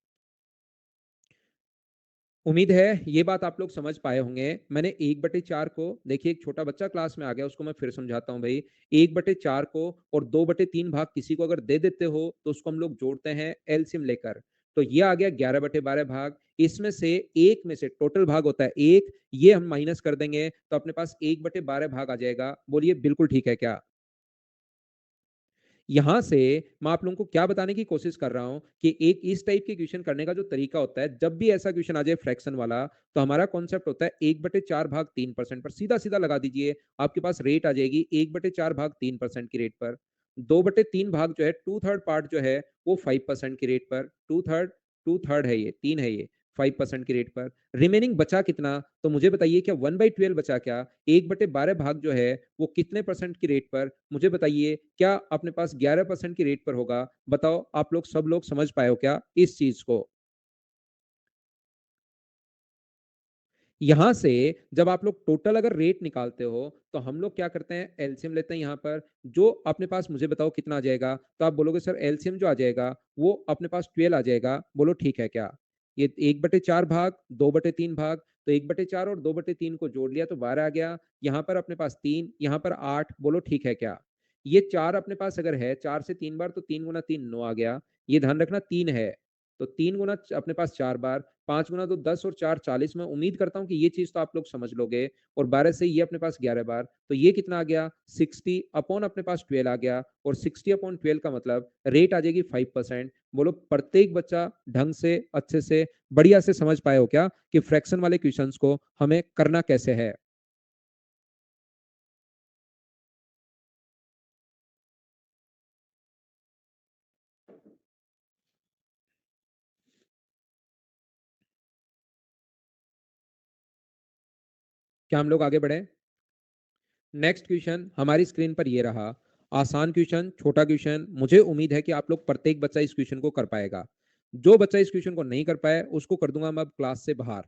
उम्मीद है ये बात आप लोग समझ पाए होंगे। मैंने 1/4 को देखिए एक छोटा बच्चा क्लास में आ गया उसको मैं फिर समझाता हूँ भाई। 1/4 को और 2/3 भाग किसी को अगर दे देते हो तो उसको हम लोग जोड़ते हैं एलसीएम लेकर। तो ये आ गया 11/12 भाग। इसमें से एक में से टोटल भाग होता है 1, ये हम माइनस कर देंगे तो अपने पास 1/12 भाग आ जाएगा। बोलिए बिल्कुल ठीक है क्या? यहां से मैं आप लोगों को क्या बताने की कोशिश कर रहा हूं कि एक इस टाइप के क्वेश्चन करने का जो तरीका होता है, जब भी ऐसा क्वेश्चन आ जाए फ्रैक्शन वाला, तो हमारा कॉन्सेप्ट होता है 1/4 भाग 3% पर सीधा सीधा लगा दीजिए। आपके पास रेट आ जाएगी 1/4 भाग 3% की रेट पर। 2/3 भाग जो है, टू थर्ड पार्ट जो है वो 5% की रेट पर। टू थर्ड है ये, तीन है ये, 5% की रेट पर। रिमेनिंग बचा कितना? तो मुझे बताइए क्या 1/12 बचा क्या? 1/12 भाग जो है वो कितने परसेंट की रेट पर? मुझे बताइए क्या अपने पास 11% की रेट पर होगा? बताओ आप लोग सब लोग समझ पाए हो क्या इस चीज को? यहां से जब आप लोग टोटल अगर रेट निकालते हो तो हम लोग क्या करते हैं, एलसीएम लेते हैं। यहां पर जो अपने पास मुझे बताओ कितना आ जाएगा? तो आप बोलोगे सर एलसीएम जो आ जाएगा वो अपने पास 12 आ जाएगा। बोलो ठीक है क्या? ये 1/4 भाग 2/3 भाग, तो 1/4 और 2/3 को जोड़ लिया तो 12 आ गया। यहां पर अपने पास 3, यहां पर 8। बोलो ठीक है क्या? ये 4 अपने पास अगर है, 4 से 3 बार तो 3 गुना 3 9 आ गया। ये ध्यान रखना 3 है, तो 3 गुना अपने पास 4 बार, 5 गुना तो 10 और 4 40। मैं उम्मीद करता हूं कि ये चीज तो आप लोग समझ लोगे। और 12 से ये अपने पास 11 बार, तो ये कितना आ गया? 60 अपॉन अपने पास 12 आ गया। और 60 अपॉन 12 का मतलब रेट आ जाएगी 5%। बोलो प्रत्येक बच्चा ढंग से अच्छे से बढ़िया से समझ पाए हो क्या कि फ्रैक्शन वाले क्वेश्चंस को हमें करना कैसे है? क्या हम लोग आगे बढ़े? नेक्स्ट क्वेश्चन हमारी स्क्रीन पर ये रहा। आसान क्वेश्चन, छोटा क्वेश्चन। मुझे उम्मीद है कि आप लोग प्रत्येक बच्चा इस क्वेश्चन को कर पाएगा। जो बच्चा इस क्वेश्चन को नहीं कर पाए उसको कर दूंगा मैं अब क्लास से बाहर।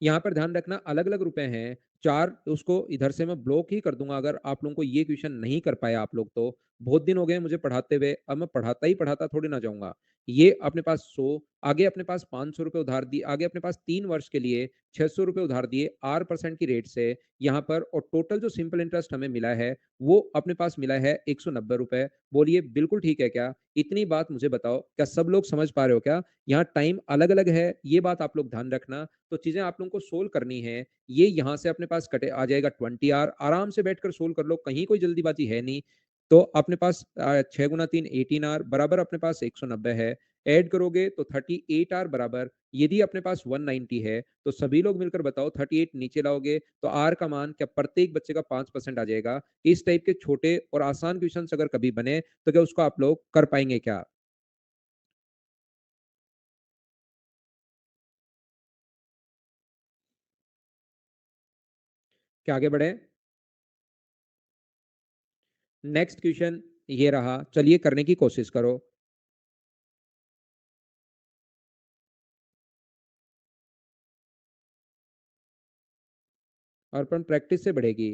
यहाँ पर ध्यान रखना अलग अलग रुपए हैं। चार उसको इधर से मैं ब्लॉक ही कर दूंगा अगर आप लोगों को ये क्वेश्चन नहीं कर पाए आप लोग तो। बहुत दिन हो गए मुझे पढ़ाते हुए, अब मैं पढ़ाता ही पढ़ाता थोड़ी ना जाऊंगा। ये अपने पास 100, आगे अपने पास 500 रुपए उधार दिए, आगे अपने पास 3 वर्ष के लिए 600 रुपए उधार दिए 8% की रेट से यहाँ पर। और टोटल जो सिंपल इंटरेस्ट हमें मिला है वो अपने पास मिला है 190 रुपए। बोलिए बिल्कुल ठीक है क्या? इतनी बात मुझे बताओ, क्या सब लोग समझ पा रहे हो क्या? यहाँ टाइम अलग अलग है, ये बात आप लोग ध्यान रखना। तो चीजें आप लोगों को सोल्व करनी है। ये यहाँ से अपने पास कटे आ जाएगा 20 आर। आराम से बैठकर सोल्व कर लो, कहीं कोई जल्दीबाजी है नहीं। तो अपने पास 6 गुना 3 18 आर बराबर अपने पास 190 है। ऐड करोगे तो 38 आर बराबर, यदि अपने पास 190 है तो सभी लोग मिलकर बताओ 38 नीचे लाओगे तो आर का मान क्या प्रत्येक बच्चे का 5% आ जाएगा। इस टाइप के छोटे और आसान क्वेश्चन अगर कभी बने तो क्या उसको आप लोग कर पाएंगे क्या? क्या आगे बढ़े? नेक्स्ट क्वेश्चन ये रहा, चलिए करने की कोशिश करो। और अपन प्रैक्टिस से बढ़ेगी।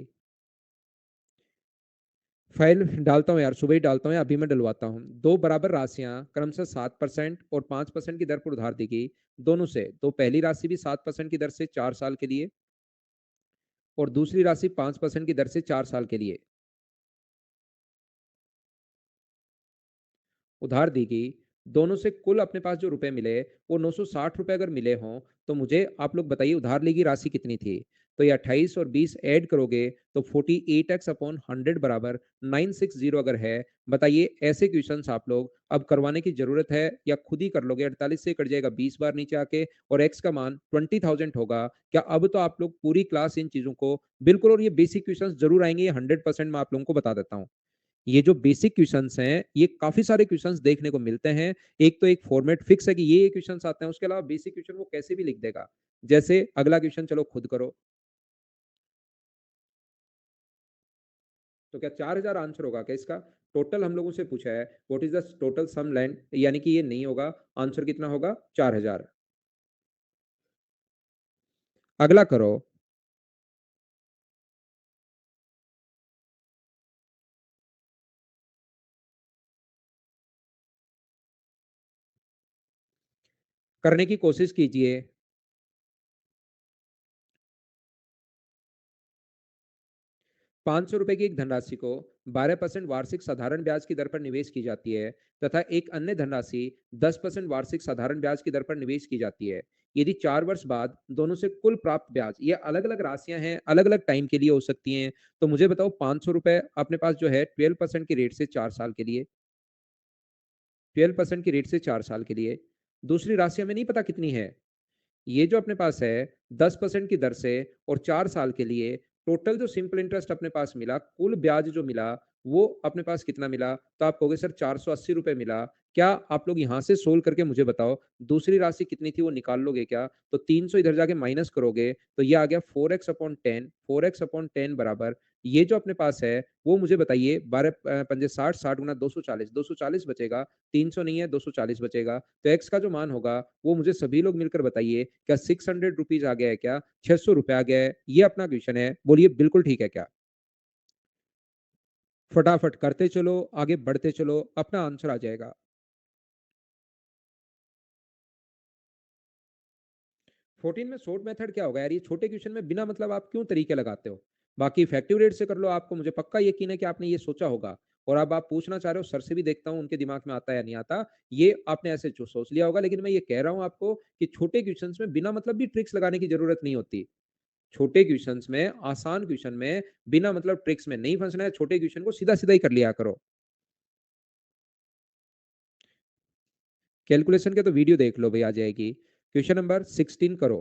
फाइल डालता हूँ यार, सुबह ही डालता हूँ या अभी मैं डलवाता हूँ। दो बराबर राशियां क्रमशः 7% और 5% की दर पर उधार दी गई दोनों से। तो पहली राशि भी 7% की दर से 4 साल के लिए और दूसरी राशि 5% की दर से 4 साल के लिए उधार दी गई। दोनों से कुल अपने पास जो रुपए मिले वो 960 रुपए अगर मिले हों, तो मुझे आप लोग बताइए उधार ली गई राशि कितनी थी? तो ये 28 और 20 ऐड करोगे तो 48x/100 बराबर 960 अगर है। बताइए ऐसे क्वेश्चंस आप लोग अब करवाने की जरूरत है या खुद ही कर लोगे? 48 से कट जाएगा 20 बार नीचे आके और x का मान 20,000 होगा। क्या अब तो आप लोग पूरी क्लास इन चीजों को बिल्कुल, और ये बेसिक क्वेश्चंस जरूर आएंगे, ये 100% मैं आप लोगों को बता देता हूँ। ये जो बेसिक क्वेश्चंस हैं ये काफी सारे क्वेश्चंस देखने को मिलते हैं। एक तो एक फॉर्मेट फिक्स है कि ये क्वेश्चंस आते हैं, उसके अलावा बेसिक क्वेश्चन वो कैसे भी लिख देगा। जैसे अगला क्वेश्चन चलो खुद करो। तो क्या 4,000 आंसर होगा क्या इसका? टोटल हम लोगों से पूछा है what is the total sum land, यानी कि ये नहीं होगा। आंसर कितना होगा? 4000। अगला करो। करने की कोशिश कीजिए। 500 रुपए की एक धनराशि को 12% वार्षिक साधारण ब्याज की दर पर निवेश की जाती है तथा एक अन्य धनराशि 10% वार्षिक साधारण ब्याज की दर पर निवेश की जाती है। यदि 4 वर्ष बाद दोनों से कुल प्राप्त ब्याज, ये अलग अलग राशियां हैं, अलग अलग टाइम के लिए हो सकती हैं। तो मुझे बताओ, 500 रुपए अपने पास जो है 12% की रेट से 4 साल के लिए, 12% की रेट से 4 साल के लिए। दूसरी राशि हमें नहीं पता कितनी है। ये जो अपने पास है 10% की दर से और 4 साल के लिए, टोटल जो सिंपल इंटरेस्ट अपने पास मिला, कुल ब्याज जो मिला, वो अपने पास कितना मिला? तो आप कहोगे सर 480 रुपए मिला। क्या आप लोग यहां से सोल्व करके मुझे बताओ दूसरी राशि कितनी थी, वो निकाल लोगे क्या? तो 300 इधर जाके माइनस करोगे तो ये आ गया 4x/10। 4x/10 बराबर ये जो अपने पास है वो मुझे बताइए, 12 पंजे 60, 60 गुना 240, 240 बचेगा। 300 नहीं है, 240 बचेगा। तो एक्स का जो मान होगा वो मुझे सभी लोग मिलकर बताइए, क्या 600 रुपीज आ गया है? क्या 600 रुपए आ गया है? ये अपना क्वेश्चन है, बोलिए बिल्कुल ठीक है क्या? फटाफट करते चलो, आगे बढ़ते चलो, अपना आंसर आ जाएगा। 14 में शॉर्ट मेथड क्या होगा यार? ये छोटे क्वेश्चन में बिना मतलब आप क्यों तरीके लगाते हो? बाकी इफेक्टिव रेट से कर लो, आपको मुझे पक्का यकीन है कि आपने ये सोचा होगा। और अब आप पूछना चाह रहे हो, सर से भी देखता हूं उनके दिमाग में आता है या नहीं आता। ये आपने ऐसे जो सोच लिया होगा, लेकिन मैं ये कह रहा हूं आपको कि छोटे क्वेश्चंस में बिना मतलब भी ट्रिक्स लगाने की जरूरत नहीं होती। छोटे क्वेश्चंस में, आसान क्वेश्चन में बिना मतलब ट्रिक्स में नहीं फंसना है। छोटे क्वेश्चन को सीधा सीधा ही कर लिया करो। कैलकुलेशन के तो वीडियो देख लो भाई, आ जाएगी। क्वेश्चन नंबर 16 करो।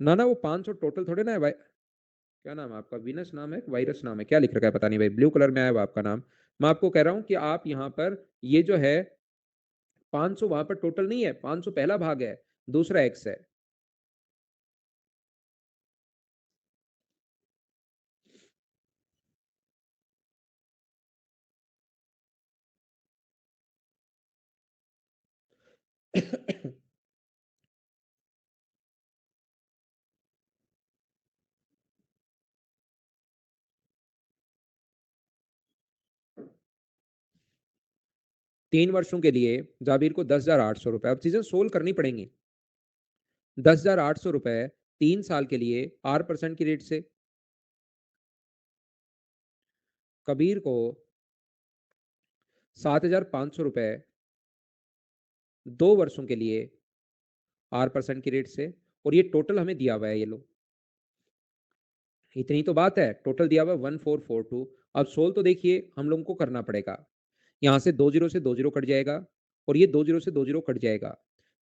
ना ना, वो 500 टोटल थोड़े ना है भाई। क्या नाम है आपका? विनस नाम है, वायरस नाम है, क्या लिख रखा है पता नहीं भाई, ब्लू कलर में आया हुआ आपका नाम। मैं आपको कह रहा हूं कि आप यहाँ पर ये जो है 500 वहां पर टोटल नहीं है, 500 पहला भाग है, दूसरा एक्स है। 3 वर्षों के लिए जाबिर को 10,800 रुपए, अब चीजें सोल्व करनी पड़ेंगी। 10,800 रुपए 3 साल के लिए 8% की रेट से। कबीर को 7,500 रुपए 2 वर्षों के लिए 8% की रेट से। और ये टोटल हमें दिया हुआ है, ये लो, इतनी तो बात है, टोटल दिया हुआ है 1442। अब सोल्व तो देखिए हम लोगों को करना पड़ेगा। यहाँ से 2 जीरो से 2 जीरो कट जाएगा, और ये 2 जीरो से 2 जीरो कट जाएगा।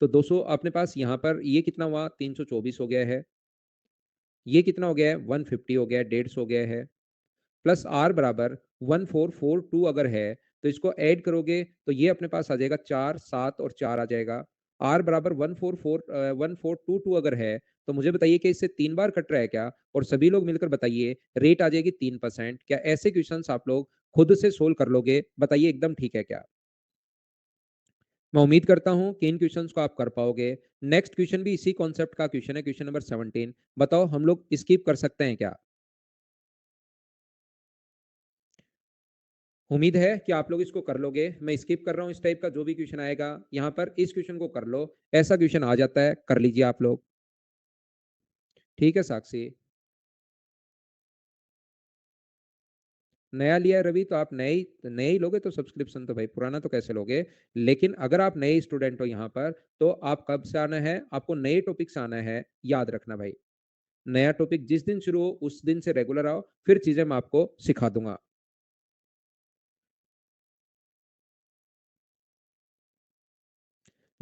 तो 200 अपने पास यहाँ पर ये कितना हुआ? 324 हो गया है। ये कितना हो गया है? 150 हो गया है, 150 हो गया है। प्लस आर बराबर 1442 अगर है, तो इसको ऐड करोगे तो ये अपने पास आ जाएगा 4, 7 और 4 आ जाएगा। आर बराबर 1422 अगर है, तो मुझे बताइए कि इससे 3 बार कट रहा है क्या? और सभी लोग मिलकर बताइए, रेट आ जाएगी 3%। क्या ऐसे क्वेश्चन आप लोग खुद से सोल्व कर लोगे? बताइए एकदम ठीक है क्या? मैं उम्मीद करता हूं कि इन क्वेश्चंस को आप कर पाओगे। नेक्स्ट क्वेश्चन भी इसी कॉन्सेप्ट का क्वेश्चन है, क्वेश्चन नंबर 17। बताओ हम लोग स्किप कर सकते हैं क्या? उम्मीद है कि आप लोग इसको कर लोगे। मैं स्किप कर रहा हूं, इस टाइप का जो भी क्वेश्चन आएगा यहाँ पर इस क्वेश्चन को कर लो। ऐसा क्वेश्चन आ जाता है, कर लीजिए आप लोग। ठीक है साक्षी? नया लिया है रवि, तो आप नए ही लोगे तो सब्सक्रिप्शन, तो भाई पुराना तो कैसे लोगे? लेकिन अगर आप नए स्टूडेंट हो यहाँ पर, तो आप कब से आना है? आपको नए टॉपिक से आना है, याद रखना भाई। नया टॉपिक जिस दिन शुरू हो उस दिन से रेगुलर आओ, फिर चीजें मैं आपको सिखा दूंगा।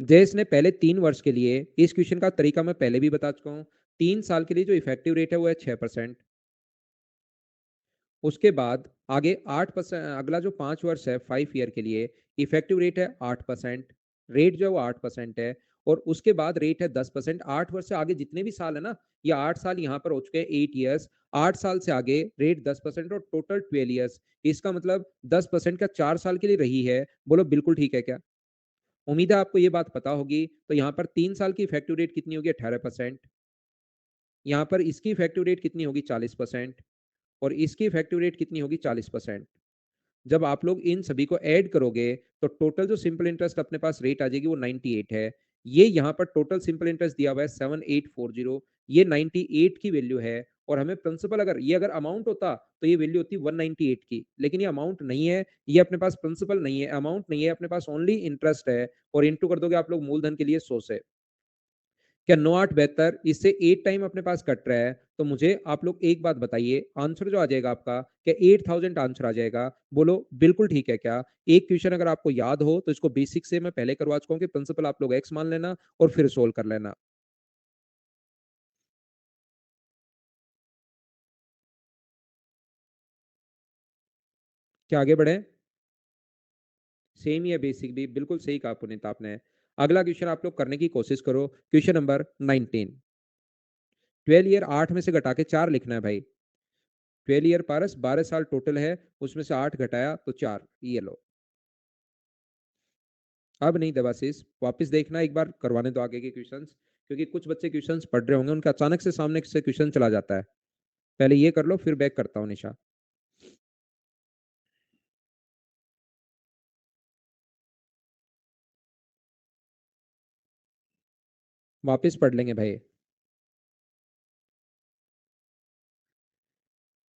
जयेश ने पहले 3 वर्ष के लिए, इस क्वेश्चन का तरीका मैं पहले भी बता चुका हूँ। 3 साल के लिए जो इफेक्टिव रेट है वो है 6%। उसके बाद आगे 8%, अगला जो 5 वर्ष है 5 ईयर के लिए, इफेक्टिव रेट है 8%। रेट जो है वो 8% है। और उसके बाद रेट है 10%। 8 वर्ष से आगे जितने भी साल है ना, ये 8 साल यहाँ पर हो चुके हैं, 8 ईयर्स। 8 साल से आगे रेट 10% और टोटल 12 ईयर्स। इसका मतलब 10% का 4 साल के लिए रही है। बोलो बिल्कुल ठीक है क्या? उम्मीद है आपको ये बात पता होगी। तो यहाँ पर 3 साल की इफेक्टिव रेट कितनी होगी? 18%। यहाँ पर इसकी इफेक्टिव रेट कितनी होगी? 40%। और इसकी इफेक्टिव रेट कितनी होगी? 40%। जब आप लोग इन सभी को ऐड करोगे तो टोटल जो सिंपल इंटरेस्ट अपने पास रेट आ जाएगी वो 98 है। ये यहाँ पर टोटल सिंपल इंटरेस्ट दिया हुआ है 7840। ये 98 की वैल्यू है। और हमें प्रिंसिपल अगर अमाउंट होता तो ये वैल्यू होती 198 की, लेकिन ये अमाउंट नहीं है। ये अपने पास प्रिंसिपल नहीं है, अमाउंट नहीं है, अपने पास ओनली इंटरेस्ट है। और इंटू कर दोगे आप लोग मूलधन के लिए 100 से। क्या 9 8 बेहतर इससे 8 टाइम अपने पास कट रहा है? तो मुझे आप लोग एक बात बताइए, आंसर जो आ जाएगा आपका, क्या 8000 आंसर आ जाएगा? बोलो बिल्कुल ठीक है क्या? एक क्वेश्चन अगर आपको याद हो तो इसको बेसिक से मैं पहले करवा चुका हूं कि प्रिंसिपल आप लोग एक्स मान लेना और फिर सोल्व कर लेना। क्या आगे बढ़े? सेम ही है बेसिक भी, बिल्कुल सही कहा पुनीत आपने। अगला क्वेश्चन आप लोग करने की कोशिश करो। Question number 19। 12 ईयर 8 में से घटा के 4 लिखना है भाई। 12 ईयर पारस 12 साल टोटल है, उसमें से 8 घटाया तो 4, ये लो। अब नहीं देवाशीष, वापस देखना एक बार, करवाने दो आगे के क्वेश्चंस। क्योंकि कुछ बच्चे क्वेश्चंस पढ़ रहे होंगे, उनका अचानक से सामने से क्वेश्चन चला जाता है। पहले ये कर लो फिर बैक करता हूँ निशा। वापस पढ़ लेंगे भाई।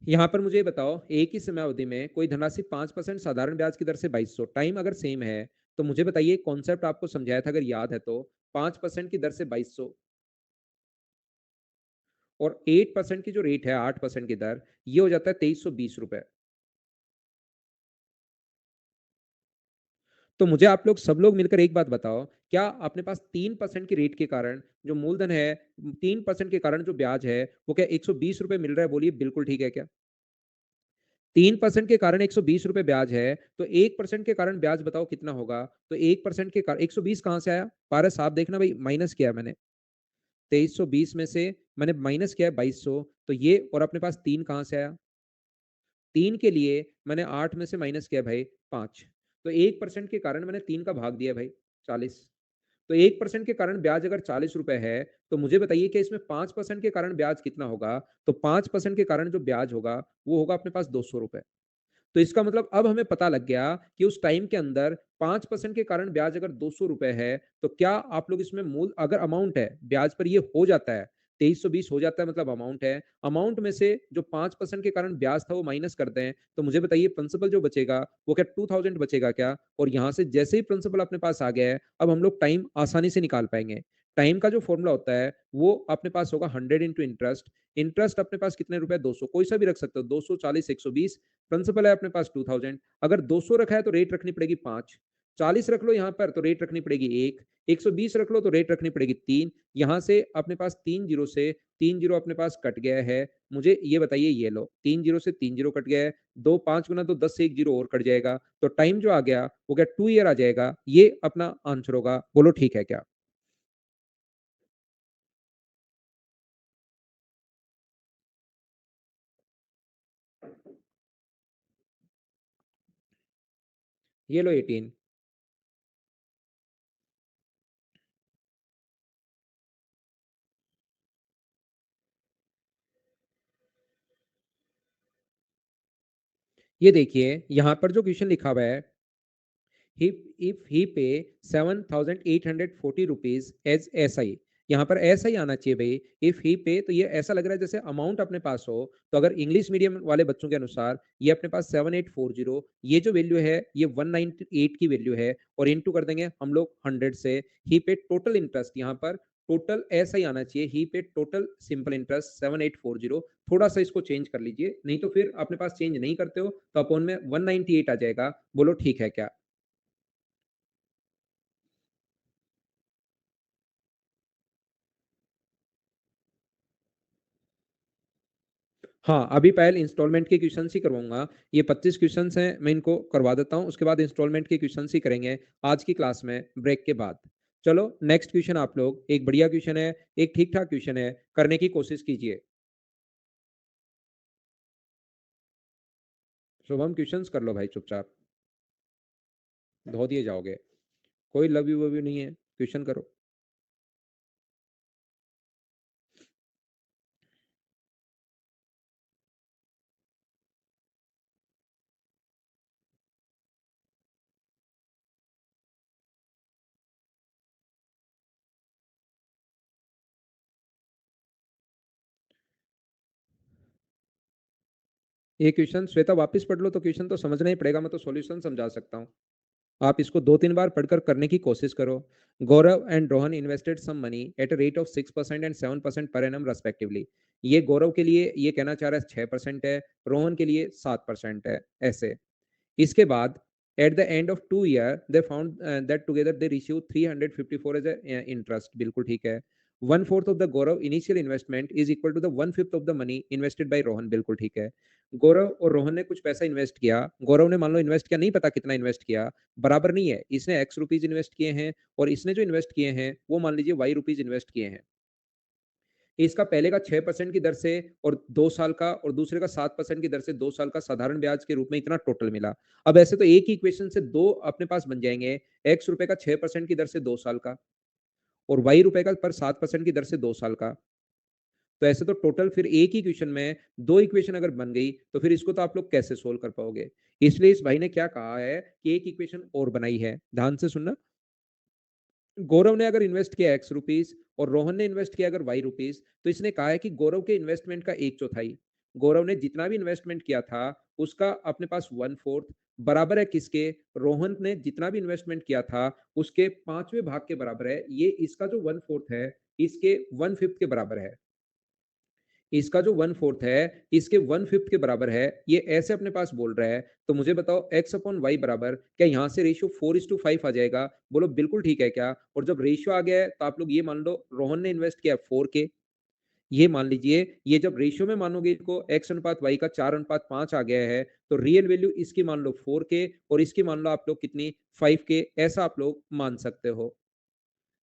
यहाँ पर मुझे बताओ, एक ही समय अवधि में कोई धनराशि 5% साधारण ब्याज की दर से 2200, टाइम अगर सेम है तो मुझे बताइए, कॉन्सेप्ट आपको समझाया था अगर याद है तो। 5% की दर से 2200 और 8% की जो रेट है, 8% की दर, ये हो जाता है 2320 रुपए। तो मुझे आप लोग सब लोग मिलकर एक बात बताओ, क्या अपने पास 3% की रेट के कारण जो मूलधन है, 3% के कारण जो ब्याज है, वो क्या 120 रुपए मिल रहा है? बोलिए बिल्कुल ठीक है क्या? 3% के कारण 120 रुपए ब्याज है, तो 1% के कारण ब्याज बताओ कितना होगा? तो 1% के कारण 120 कहां से आया? पारस साहब देखना भाई, माइनस किया मैंने। 2320 में से मैंने माइनस किया है 2200, तो ये और अपने पास 3 कहां से आया? 3 के लिए मैंने 8 में से माइनस किया भाई 5। तो 1% के कारण मैंने 3 का भाग दिया भाई 40। तो 1% के कारण ब्याज अगर 40 रुपए है, तो मुझे बताइए कि इसमें 5% के कारण ब्याज कितना होगा? तो 5% के कारण जो ब्याज होगा वो होगा अपने पास 200 रुपए। तो इसका मतलब अब हमें पता लग गया कि उस टाइम के अंदर 5% के कारण ब्याज अगर 200 रुपए है, तो क्या आप लोग इसमें मूल अगर अमाउंट है ब्याज पर ये हो जाता है, 2320 हो जाता है, मतलब अमाउंट है। अमाउंट में से जो 5% के कारण ब्याज था वो माइनस करते हैं, तो मुझे बताइए प्रिंसिपल जो बचेगा वो क्या 2000 बचेगा क्या? और यहां से जैसे ही प्रिंसिपल अपने पास आ गया है, अब हम लोग टाइम आसानी से निकाल पाएंगे। टाइम का जो फॉर्मूला होता है वो अपने पास होगा 100 इंटू इंटरेस्ट। इंटरेस्ट अपने पास कितने रुपए? 200, कोई सा भी रख सकते हो, 240, 120। प्रिंसिपल है अपने पास 2000। अगर 200 रखा है तो रेट रखनी पड़ेगी 5। 40 रख लो यहाँ पर तो रेट रखनी पड़ेगी 1। 120 रख लो तो रेट रखनी पड़ेगी 3। यहाँ से अपने पास 3 जीरो से 3 जीरो अपने पास कट गया है। मुझे ये बताइए, ये लो 3 जीरो से 3 जीरो कट गया है। 2 5 गुना तो 10 से 1 जीरो और कट जाएगा, तो टाइम जो आ गया वो क्या 2 ईयर आ जाएगा। ये अपना आंसर होगा। बोलो ठीक है क्या? ये लो 18। ये देखिए यहाँ पर जो क्वेश्चन लिखा हुआ है, he if he pay 7840 rupees as SI, यहाँ पर ऐसा ही आना चाहिए भाई। इफ ही पे, तो ये ऐसा लग रहा है जैसे अमाउंट अपने पास हो। तो अगर इंग्लिश मीडियम वाले बच्चों के अनुसार ये अपने पास 7840, ये जो वैल्यू है ये 198 की वैल्यू है, और इनटू कर देंगे हम लोग 100 से। ही पे टोटल इंटरेस्ट, यहाँ पर टोटल ऐसा ही आना चाहिए, ही पे टोटल सिंपल इंटरेस्ट 7840। थोड़ा सा इसको चेंज कर लीजिए, नहीं तो फिर अपने पास चेंज नहीं करते हो तो अपॉन में 198 आ जाएगा। बोलो ठीक है क्या? हाँ, अभी पहले इंस्टॉलमेंट के क्वेश्चंस ही करवाऊंगा। ये 25 क्वेश्चंस हैं, मैं इनको करवा देता हूँ, उसके बाद इंस्टॉलमेंट के क्वेश्चंस ही करेंगे आज की क्लास में ब्रेक के बाद। चलो नेक्स्ट क्वेश्चन आप लोग, एक बढ़िया क्वेश्चन है, एक ठीक-ठाक क्वेश्चन है, करने की कोशिश कीजिए। शुभम क्वेश्चंस कर लो भाई चुपचाप, धो दिए जाओगे। कोई लव यू वव यू नहीं है, क्वेश्चन करो। ये क्वेश्चन श्वेता वापस पढ़ लो, तो क्वेश्चन तो समझना ही पड़ेगा, मैं तो सॉल्यूशन समझा सकता हूँ। आप इसको 2-3 बार पढ़कर करने की कोशिश करो। Gaurav and Rohan invested some money at a rate of 6% and 7% per annum respectively. ये गौरव के लिए ये कहना चाह रहा है 6% है, रोहन के लिए 7% है, ऐसे। इसके बाद at the end of 2 year they found that together they receive 354 as interest, बिल्कुल ठीक है। One fourth of the Gaurav initial investment is equal to the one fifth of the money invested by Rohan, बिल्कुल ठीक है। गौरव और रोहन ने कुछ पैसा इन्वेस्ट किया, गौरव ने मान लो इन्वेस्ट किया, नहीं पता कितना इन्वेस्ट किया, बराबर नहीं है, इसने एक्स रुपीज इन्वेस्ट किए हैं और इसने जो इन्वेस्ट किए हैं वो मान लीजिए वाई रुपीज इन्वेस्ट किए हैं। इसका पहले का 6% की दर से और 2 साल का, और दूसरे का 7% की दर से 2 साल का साधारण ब्याज के रूप में इतना टोटल मिला। अब ऐसे तो एक ही इक्वेशन से दो अपने पास बन जाएंगे, एक्स रुपए का 6% की दर से 2 साल का, और वाई रुपए का पर 7% की दर से 2 साल का। तो ऐसे तो टोटल फिर एक ही क्वेश्चन में दो इक्वेशन अगर बन गई तो फिर इसको तो आप लोग कैसे सोल्व कर पाओगे। इसलिए इस भाई ने क्या कहा है कि एक इक्वेशन और बनाई है, ध्यान से सुनना। गौरव ने अगर इन्वेस्ट किया एक्स रुपीज और रोहन ने इन्वेस्ट किया अगर वाई रुपीज, तो इसने कहा है कि गौरव के इन्वेस्टमेंट का एक चौथाई, गौरव ने जितना भी इन्वेस्टमेंट किया था उसका अपने पास वन फोर्थ बराबर है किसके, रोहन ने जितना भी इन्वेस्टमेंट किया था उसके पांचवें भाग के बराबर है। ये इसका जो वन फोर्थ है इसके वन फिफ्थ के बराबर है, इसका जो वन फोर्थ है इसके वन फिफ्थ के बराबर है, ये ऐसे अपने पास बोल रहा है। तो मुझे बताओ एक्स अपॉन वाई बराबर, क्या यहाँ से रेशियो 4:5 आ जाएगा? बोलो बिल्कुल ठीक है क्या? और जब रेशियो आ गया है तो आप लोग ये मान लो रोहन ने इन्वेस्ट किया 4 के, ये मान लीजिए, ये जब रेशियो में मानोगे इसको एक्स अनुपात वाई का 4:5 आ गया है, तो रियल वैल्यू इसकी मान लो 4 के और इसकी मान लो आप लोग कितनी 5 के, ऐसा आप लोग मान सकते हो।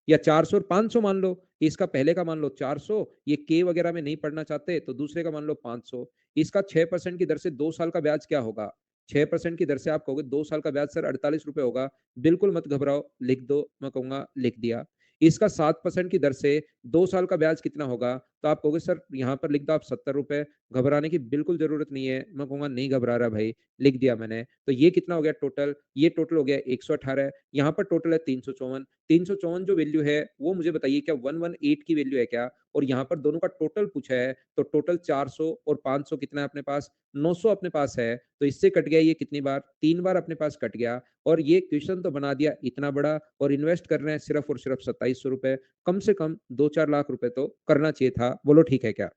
या 400 और 500 मान लो, इसका पहले का मान लो 400, ये के वगैरह में नहीं पढ़ना चाहते तो दूसरे का मान लो 500। इसका 6% की दर से 2 साल का ब्याज क्या होगा? 6% की दर से आप कहोगे 2 साल का ब्याज सर 48 रुपए होगा, बिल्कुल मत घबराओ, लिख दो, मैं कहूंगा लिख दिया। इसका 7% की दर से 2 साल का ब्याज कितना होगा? तो आप कहोगे सर यहाँ पर लिख दो आप 70 रुपए, घबराने की बिल्कुल जरूरत नहीं है, मैं कहूंगा नहीं घबरा रहा भाई, लिख दिया मैंने। तो ये कितना हो गया टोटल? ये टोटल हो गया 118, यहाँ पर टोटल है 354। 354 जो वैल्यू है वो मुझे बताइए क्या 118 की वैल्यू है क्या? और यहाँ पर दोनों का टोटल पूछा है, तो टोटल 400 और 500 कितना है अपने पास? 900 अपने पास है। तो इससे कट गया ये कितनी बार? 3 बार अपने पास कट गया। और ये क्वेश्चन तो बना दिया इतना बड़ा, और इन्वेस्ट कर रहे हैं सिर्फ और सिर्फ 2700 रुपए, कम से कम 2-4 लाख रुपए तो करना चाहिए था। बोलो ठीक है क्या?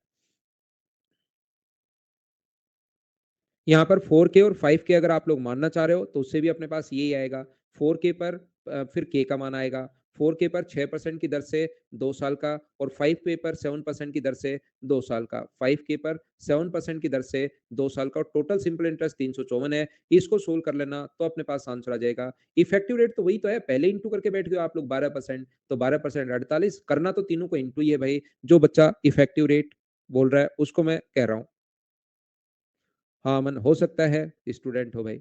यहाँ पर 4K और 5K अगर आप लोग मानना चाह रहे हो तो उससे भी अपने पास यही आएगा। 4K पर फिर K का मान आएगा। 4K पर 6% की दर से 2 साल का, और 5K पर 7% की दर से 2 साल का, 5K पर 7% की दर से 2 साल का, और टोटल सिंपल इंटरेस्ट 354 है। इसको सोल्व कर लेना तो अपने पास आंसर आ जाएगा। इफेक्टिव रेट तो वही तो है, पहले इंटू करके बैठ गए आप लोग 12%, तो 12% 48, करना तो तीनों को इंटू ही है भाई। जो बच्चा इफेक्टिव रेट बोल रहा है उसको मैं कह रहा हूँ। हाँ मन हो सकता है स्टूडेंट हो भाई।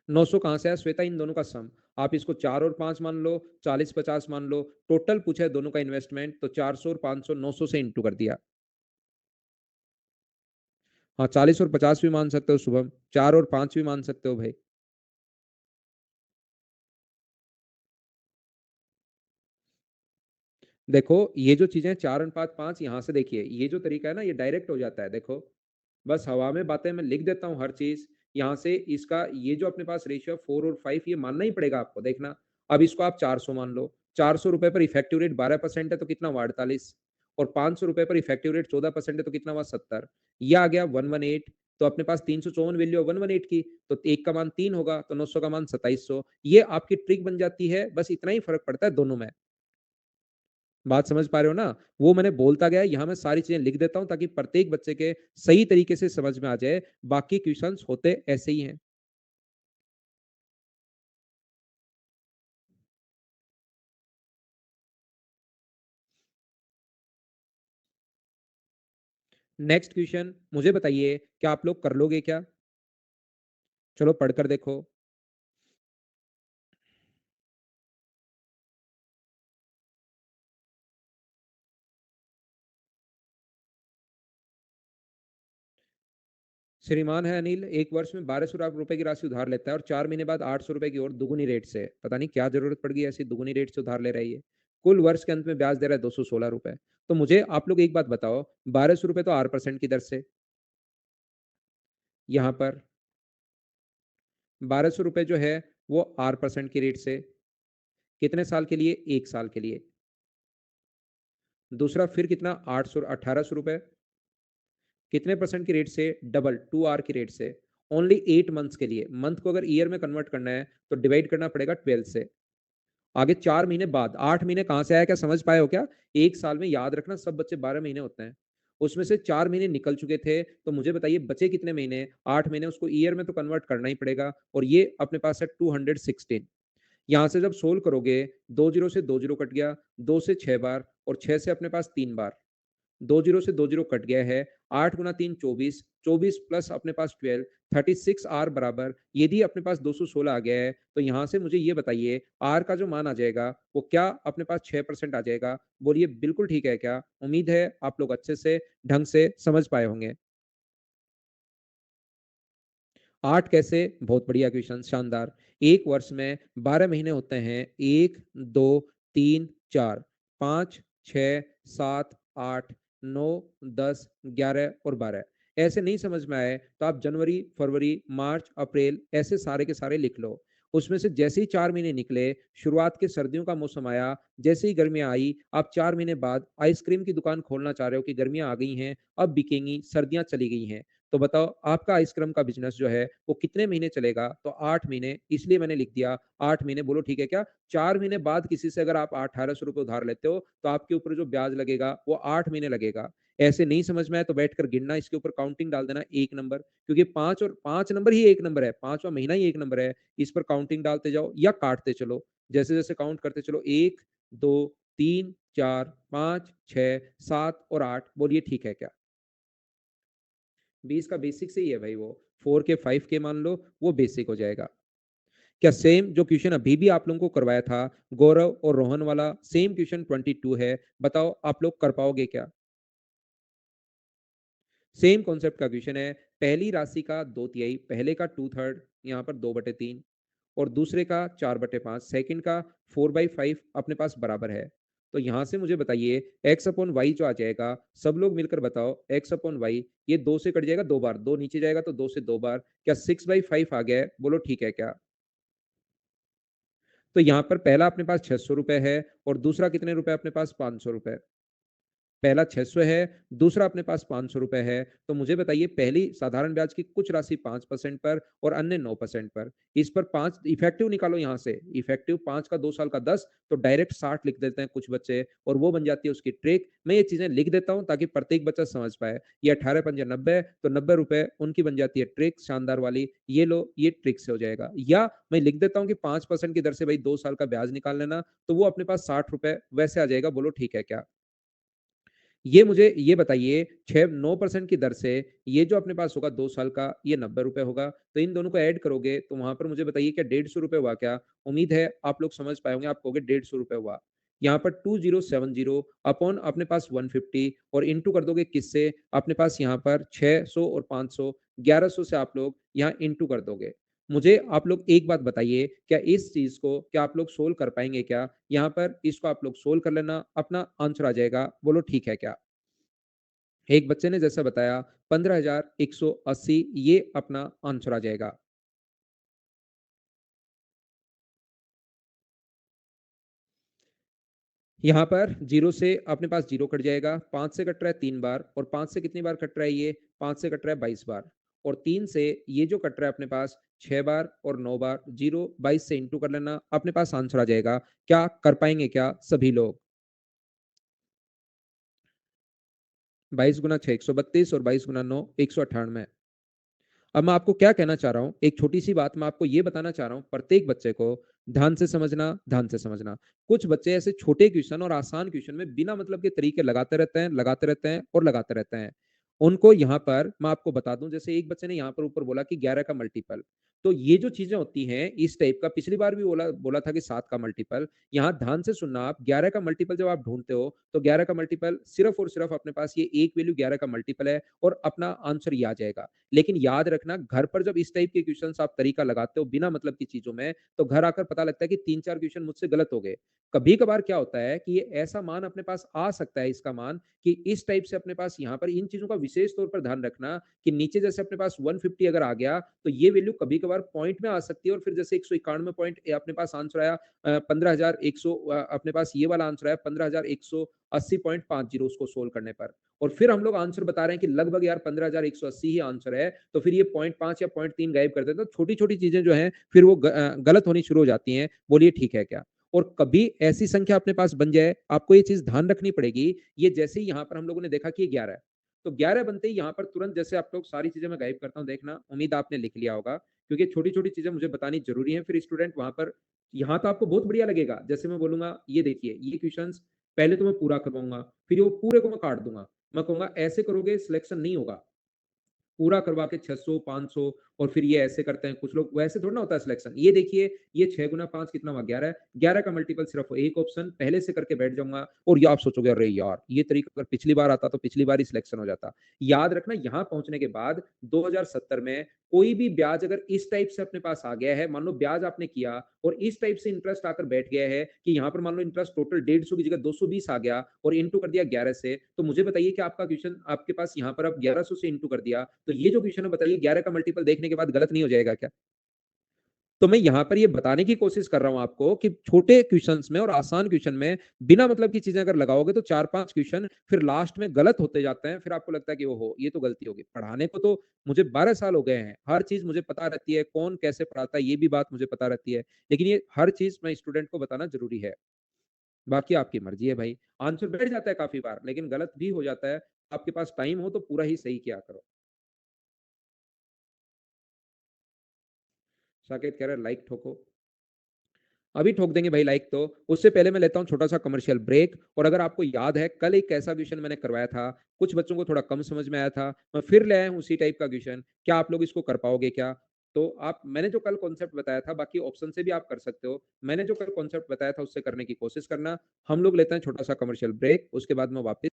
900 कहाँ से आया श्वेता? इन दोनों का सम। आप इसको 4 और 5 मान लो, 40-50 मान लो, टोटल पूछा है दोनों का इन्वेस्टमेंट, तो 400 और 500 900 से इंटू कर दिया। हाँ 40 और 50 भी मान सकते हो शुभम, 4 और 5 भी मान सकते हो भाई। देखो ये जो चीजें 4 अनुपात 5, यहाँ से देखिए ये जो तरीका है ना ये डायरेक्ट हो जाता है, देखो बस हवा में बातें मैं लिख देता हूँ हर चीज। यहाँ से इसका ये जो अपने पास रेशियो 4 और 5 ये मानना ही पड़ेगा आपको, देखना। अब इसको आप 400 मान लो, 400 रुपए पर इफेक्टिव रेट 12% है तो कितना हुआ 48, और 500 रुपए पर इफेक्टिव रेट 14% है तो कितना हुआ 70। ये आ गया 118। तो अपने पास 354 वैल्यू है 118 की, तो एक का मान 3 होगा तो 900 का मान 2700। ये आपकी ट्रिक बन जाती है, बस इतना ही फर्क पड़ता है दोनों में। बात समझ पा रहे हो ना? वो मैंने बोलता गया, यहाँ मैं सारी चीजें लिख देता हूँ ताकि प्रत्येक बच्चे के सही तरीके से समझ में आ जाए। बाकी क्वेश्चंस होते ऐसे ही हैं। नेक्स्ट क्वेश्चन, मुझे बताइए क्या आप लोग कर लोगे क्या? चलो पढ़कर देखो। श्रीमान है अनिल, एक वर्ष में 1200 लाख रुपए की राशि उधार लेता है और 4 महीने बाद 800 रुपए की और दुगुनी रेट से, पता नहीं क्या जरूरत पड़ गई ऐसी दुगुनी रेट से उधार ले रही है। कुल वर्ष के अंत में ब्याज दे रहा है 216 रुपए। तो मुझे आप लोग एक बात बताओ, 1200 रुपए तो 8% की दर से, यहाँ पर 1200 रुपए जो है वो 8% की रेट से, कितने साल के लिए? 1 साल के लिए। दूसरा फिर कितना? 800 1800 रुपए, कितने परसेंट की रेट से? डबल 2R की रेट से, ओनली 8 मंथ्स के लिए। मंथ को अगर ईयर में कन्वर्ट करना है तो डिवाइड करना पड़ेगा 12 से। आगे 4 महीने बाद, 8 महीने कहां से आया, क्या समझ पाए हो क्या? एक साल में याद रखना सब बच्चे 12 महीने होते हैं, उसमें से 4 महीने निकल चुके थे, तो मुझे बताइए बचे कितने महीने? 8 महीने, उसको ईयर में तो कन्वर्ट करना ही पड़ेगा, और ये अपने पास है 216। यहां से जब सोल्व करोगे, 2 जीरो से 2 जीरो कट गया, 2 से 6 बार, और 6 से अपने पास 3 बार, 2 जीरो से 2 जीरो कट गया है, 8 गुना 3 24, 24 प्लस अपने पास 12, 36R बराबर, यदि अपने पास 216 आ गया है, तो यहां से मुझे ये बताइए आर का जो मान आ जाएगा वो क्या अपने पास 6% आ जाएगा? बोलिए बिल्कुल ठीक है क्या? उम्मीद है आप लोग अच्छे से ढंग से समझ पाए होंगे। 8 कैसे? बहुत बढ़िया क्वेश्चन, शानदार। एक वर्ष में 12 महीने होते हैं, 1, 2, 3, 4, 5, 6, 7, 8, 9, 10, 11 और 12। ऐसे नहीं समझ में आए तो आप जनवरी, फरवरी, मार्च, अप्रैल ऐसे सारे के सारे लिख लो। उसमें से जैसे ही 4 महीने निकले, शुरुआत के सर्दियों का मौसम आया, जैसे ही गर्मियां आई, आप 4 महीने बाद आइसक्रीम की दुकान खोलना चाह रहे हो कि गर्मियां आ गई हैं, अब बिकेंगी, सर्दियां चली गई हैं, तो बताओ आपका आइसक्रीम का बिजनेस जो है वो कितने महीने चलेगा? तो 8 महीने, इसलिए मैंने लिख दिया 8 महीने। बोलो ठीक है क्या? 4 महीने बाद किसी से अगर आप 1800 रुपये उधार लेते हो तो आपके ऊपर जो ब्याज लगेगा वो 8 महीने लगेगा। ऐसे नहीं समझ में आए तो बैठकर गिनना, इसके ऊपर काउंटिंग डाल देना 1 नंबर, क्योंकि 5 और 5 नंबर ही 1 नंबर है, 5वां महीना ही 1 नंबर है। इस पर काउंटिंग डालते जाओ या काटते चलो, जैसे जैसे काउंट करते चलो, 1, 2, 3, 4, 5, 6, 7 और 8। बोलिए ठीक है क्या? 20 का बेसिक से ही है भाई, वो 4 के 5 के मान लो, वो बेसिक हो जाएगा। क्या सेम जो क्वेश्चन अभी भी आप लोगों को करवाया था गौरव और रोहन वाला, सेम क्वेश्चन 22 है? बताओ आप लोग कर पाओगे क्या? सेम कॉन्सेप्ट का क्वेश्चन है। पहली राशि का 2/3, पहले का 2/3, यहाँ पर 2/3, और दूसरे का 4/5, सेकंड का 4/5 अपने पास बराबर है। तो यहां से मुझे बताइए x अपॉन वाई जो आ जाएगा, सब लोग मिलकर बताओ, x अपॉन वाई, ये 2 से कट जाएगा 2 बार, 2 नीचे जाएगा तो 2 से 2 बार, क्या 6/5 आ गया है? बोलो ठीक है क्या? तो यहाँ पर पहला अपने पास 600 रुपए है, और दूसरा कितने रुपए अपने पास? 500 रुपए। पहला 600 है, दूसरा अपने पास 500 रुपए है। तो मुझे बताइए पहली साधारण ब्याज की कुछ राशि 5% पर और अन्य 9% पर। इस पर 5 इफेक्टिव निकालो, यहां से इफेक्टिव 5 का 2 साल का 10, तो डायरेक्ट 60 लिख देते हैं कुछ बच्चे, और वो बन जाती है उसकी ट्रिक। मैं ये चीजें लिख देता हूं ताकि प्रत्येक बच्चा समझ पाए। ये 18 पंजे 90, तो 90 रुपए उनकी बन जाती है ट्रिक शानदार वाली। ये लो, ये ट्रिक से हो जाएगा। या मैं लिख देता हूं कि 5% की दर से भाई 2 साल का ब्याज निकाल लेना, तो वो अपने पास 60 रुपए वैसे आ जाएगा। बोलो ठीक है क्या? ये मुझे ये बताइए, 9% की दर से ये जो अपने पास होगा 2 साल का, ये 90 रुपए होगा, तो इन दोनों को ऐड करोगे तो वहां पर मुझे बताइए क्या 150 रुपए हुआ क्या? उम्मीद है आप लोग समझ पाए होंगे, आप कहोगे 150 रुपए हुआ। यहाँ पर 2070 अपॉन अपने पास 150, और इंटू कर दोगे किससे? अपने पास यहाँ पर 600 और 500, 1100 से आप लोग यहाँ इंटू कर दोगे। मुझे आप लोग एक बात बताइए, क्या इस चीज को क्या आप लोग सोल्व कर पाएंगे क्या? यहाँ पर इसको आप लोग सोल्व कर लेना, अपना आंसर आ जाएगा। बोलो ठीक है क्या? एक बच्चे ने जैसा बताया 15,180, ये अपना आंसर आ जाएगा। यहाँ पर जीरो से अपने पास जीरो कट जाएगा, 5 से कट रहा है 3 बार, और 5 से कितनी बार कट रहा है? ये 5 से कट रहा है 22 बार, और 3 से ये जो कट रहा है अपने पास 6 बार और 9 बार, जीरो 22 से इंटू कर लेना, अपने पास आंसर आ जाएगा। क्या कर पाएंगे क्या सभी लोग? 22 गुना 6 132, और 22 गुना 9 198। अब मैं आपको क्या कहना चाह रहा हूं, एक छोटी सी बात मैं आपको ये बताना चाह रहा हूं, प्रत्येक बच्चे को ध्यान से समझना, ध्यान से समझना। कुछ बच्चे ऐसे छोटे क्वेश्चन और आसान क्वेश्चन में बिना मतलब के तरीके लगाते रहते हैं, लगाते रहते हैं और लगाते रहते हैं। उनको यहाँ पर मैं आपको बता दूं, जैसे एक बच्चे ने यहाँ पर ऊपर बोला कि 11 का मल्टीपल, तो ये जो चीजें होती हैं इस टाइप का, पिछली बार भी बोला बोला था कि 7 का मल्टीपल। यहाँ ध्यान से सुनना, आप 11 का मल्टीपल जब आप ढूंढते हो तो 11 का मल्टीपल सिर्फ और सिर्फ अपने पास ये एक वैल्यू 11 का मल्टीपल है और अपना आंसर ये आ जाएगा। लेकिन याद रखना, घर पर जब इस टाइप के क्वेश्चन आप तरीका लगाते हो बिना मतलब की चीजों में, तो घर आकर पता लगता है कि 3-4 क्वेश्चन मुझसे गलत हो गए। कभी कभार क्या होता है कि ये ऐसा मान अपने पास आ सकता है, इसका मान कि इस टाइप से अपने पास यहाँ पर इन चीजों का विशेष तौर पर ध्यान रखना कि नीचे जैसे अपने पास 150 अगर आ गया तो ये वैल्यू कभी कभार पॉइंट में आ सकती है, और फिर जैसे 191 पॉइंट अपने पास आंसर आया 15,100, अपने पास ये वाला आंसर आया 15,180.50 उसको सोल्व करने पर, और फिर हम लोग आंसर बता रहे हैं कि लगभग यार 15,180 ही आंसर है, तो फिर ये 0.5 या 0.3 गायब कर देते हैं। तो छोटी छोटी चीजें जो है फिर वो गलत होनी शुरू हो जाती हैं। बोलिए ठीक है क्या? और कभी ऐसी संख्या अपने पास बन जाए, आपको ये चीज ध्यान रखनी पड़ेगी। ये जैसे ही यहाँ पर हम लोगों ने देखा कि 11 है, तो 11 बनते ही यहाँ पर तुरंत जैसे आप लोग सारी चीजें मैं गायब करता हूँ, देखना उम्मीद आपने लिख लिया होगा, क्योंकि छोटी छोटी चीजें मुझे बतानी जरूरी है। फिर स्टूडेंट वहां पर, यहाँ तो आपको बहुत बढ़िया लगेगा, जैसे मैं बोलूंगा ये देखिए ये क्वेश्चन पहले तो मैं पूरा करवाऊंगा, फिर वो पूरे को मैं काट दूंगा। मैं कहूंगा ऐसे करोगे सिलेक्शन नहीं होगा, पूरा करवा के 600 500, और फिर ये ऐसे करते हैं कुछ लोग, वैसे थोड़ा ना होता है सिलेक्शन। ये देखिए ये 6 गुना 5 कितना हुआ, 11 है। 11 का मल्टीपल सिर्फ एक ऑप्शन पहले से करके बैठ जाऊंगा, और ये आप सोचोगे अरे यार ये तरीका अगर पिछली बार आता तो पिछली बार ही सिलेक्शन हो जाता। याद रखना, यहाँ पहुंचने के बाद 2070 में कोई भी ब्याज अगर इस टाइप से अपने पास आ गया है, मान लो ब्याज आपने किया और इस टाइप से इंटरेस्ट आकर बैठ गया है कि यहाँ पर मान लो इंटरेस्ट टोटल 150 की जगह 220 आ गया और इंटू कर दिया 11 से, तो मुझे बताइए कि आपका क्वेश्चन आपके पास यहाँ पर अब 1100 से इंटू कर दिया, तो ये जो क्वेश्चन है बताइए 11 का मल्टीपल देखने के बाद गलत नहीं हो जाएगा क्या? तो मैं यहाँ पर ये बताने की कोशिश कर रहा हूँ आपको कि छोटे क्वेश्चंस में और आसान क्वेश्चन में बिना मतलब की चीजें अगर लगाओगे तो 4-5 क्वेश्चन फिर लास्ट में गलत होते जाते हैं। फिर आपको लगता है कि ओहो ये तो गलती होगी। पढ़ाने को तो मुझे 12 साल हो गए हैं, हर चीज मुझे पता रहती है, कौन कैसे पढ़ाता है ये भी बात मुझे पता रहती है, लेकिन ये हर चीज मैं स्टूडेंट को बताना जरूरी है। बाकी आपकी मर्जी है भाई, आंसर बैठ जाता है काफी बार लेकिन गलत भी हो जाता है। आपके पास टाइम हो तो पूरा ही सही किया करो। साकेत कह रहा है लाइक ठोको। अभी ठोक देंगे भाई लाइक, तो उससे पहले मैं लेता हूं छोटा सा कमर्शियल ब्रेक। और अगर आपको याद है कल एक ऐसा क्वेश्चन मैंने करवाया था, कुछ बच्चों को थोड़ा कम समझ में आया था, मैं फिर ले आया हूं उसी टाइप का क्वेश्चन। क्या आप लोग इसको कर पाओगे क्या? तो आप, मैंने जो कल कॉन्सेप्ट बताया था, बाकी ऑप्शन से भी आप कर सकते हो, मैंने जो कल कॉन्सेप्ट बताया था उससे करने की कोशिश करना। हम लोग लेते हैं छोटा सा कमर्शियल ब्रेक, उसके बाद मैं वापस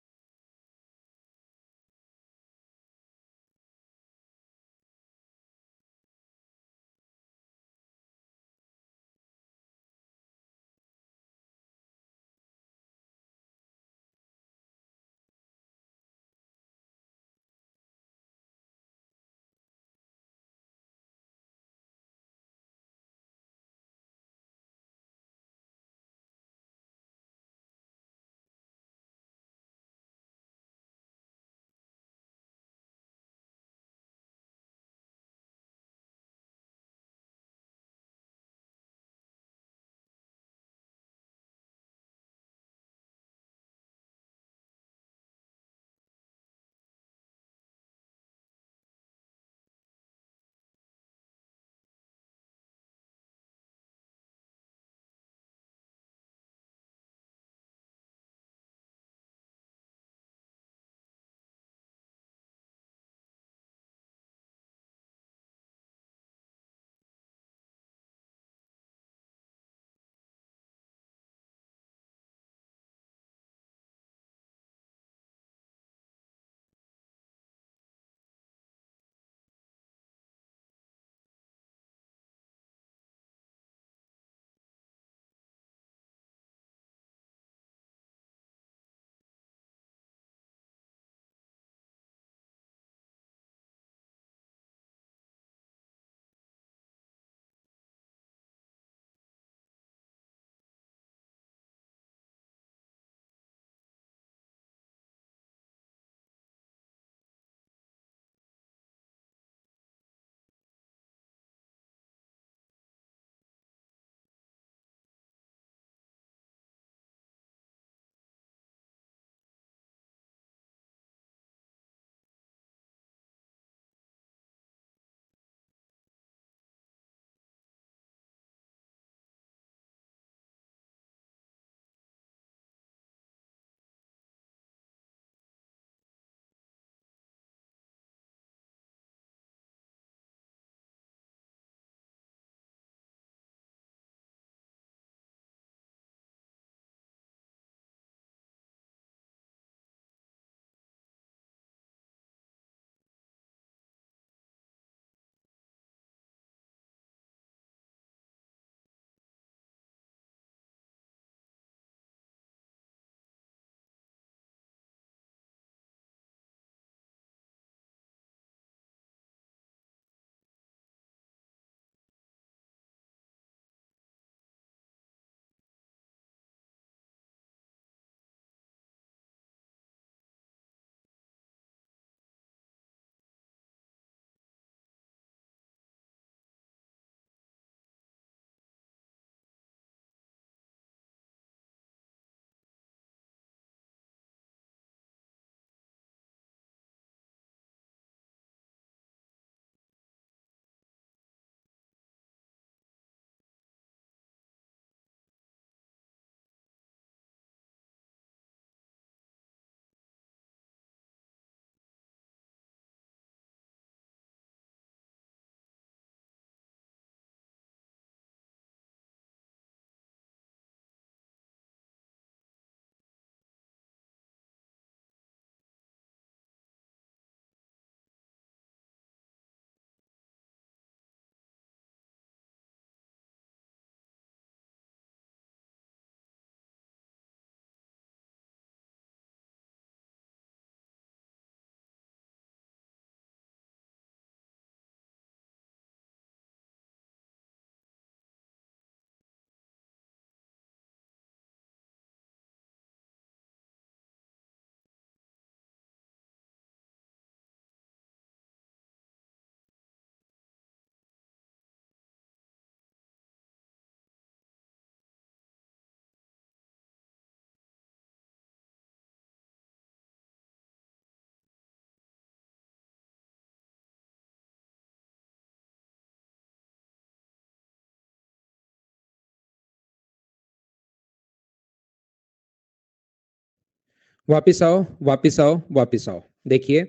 वापिस आओ, वापिस आओ, वापिस आओ। देखिए,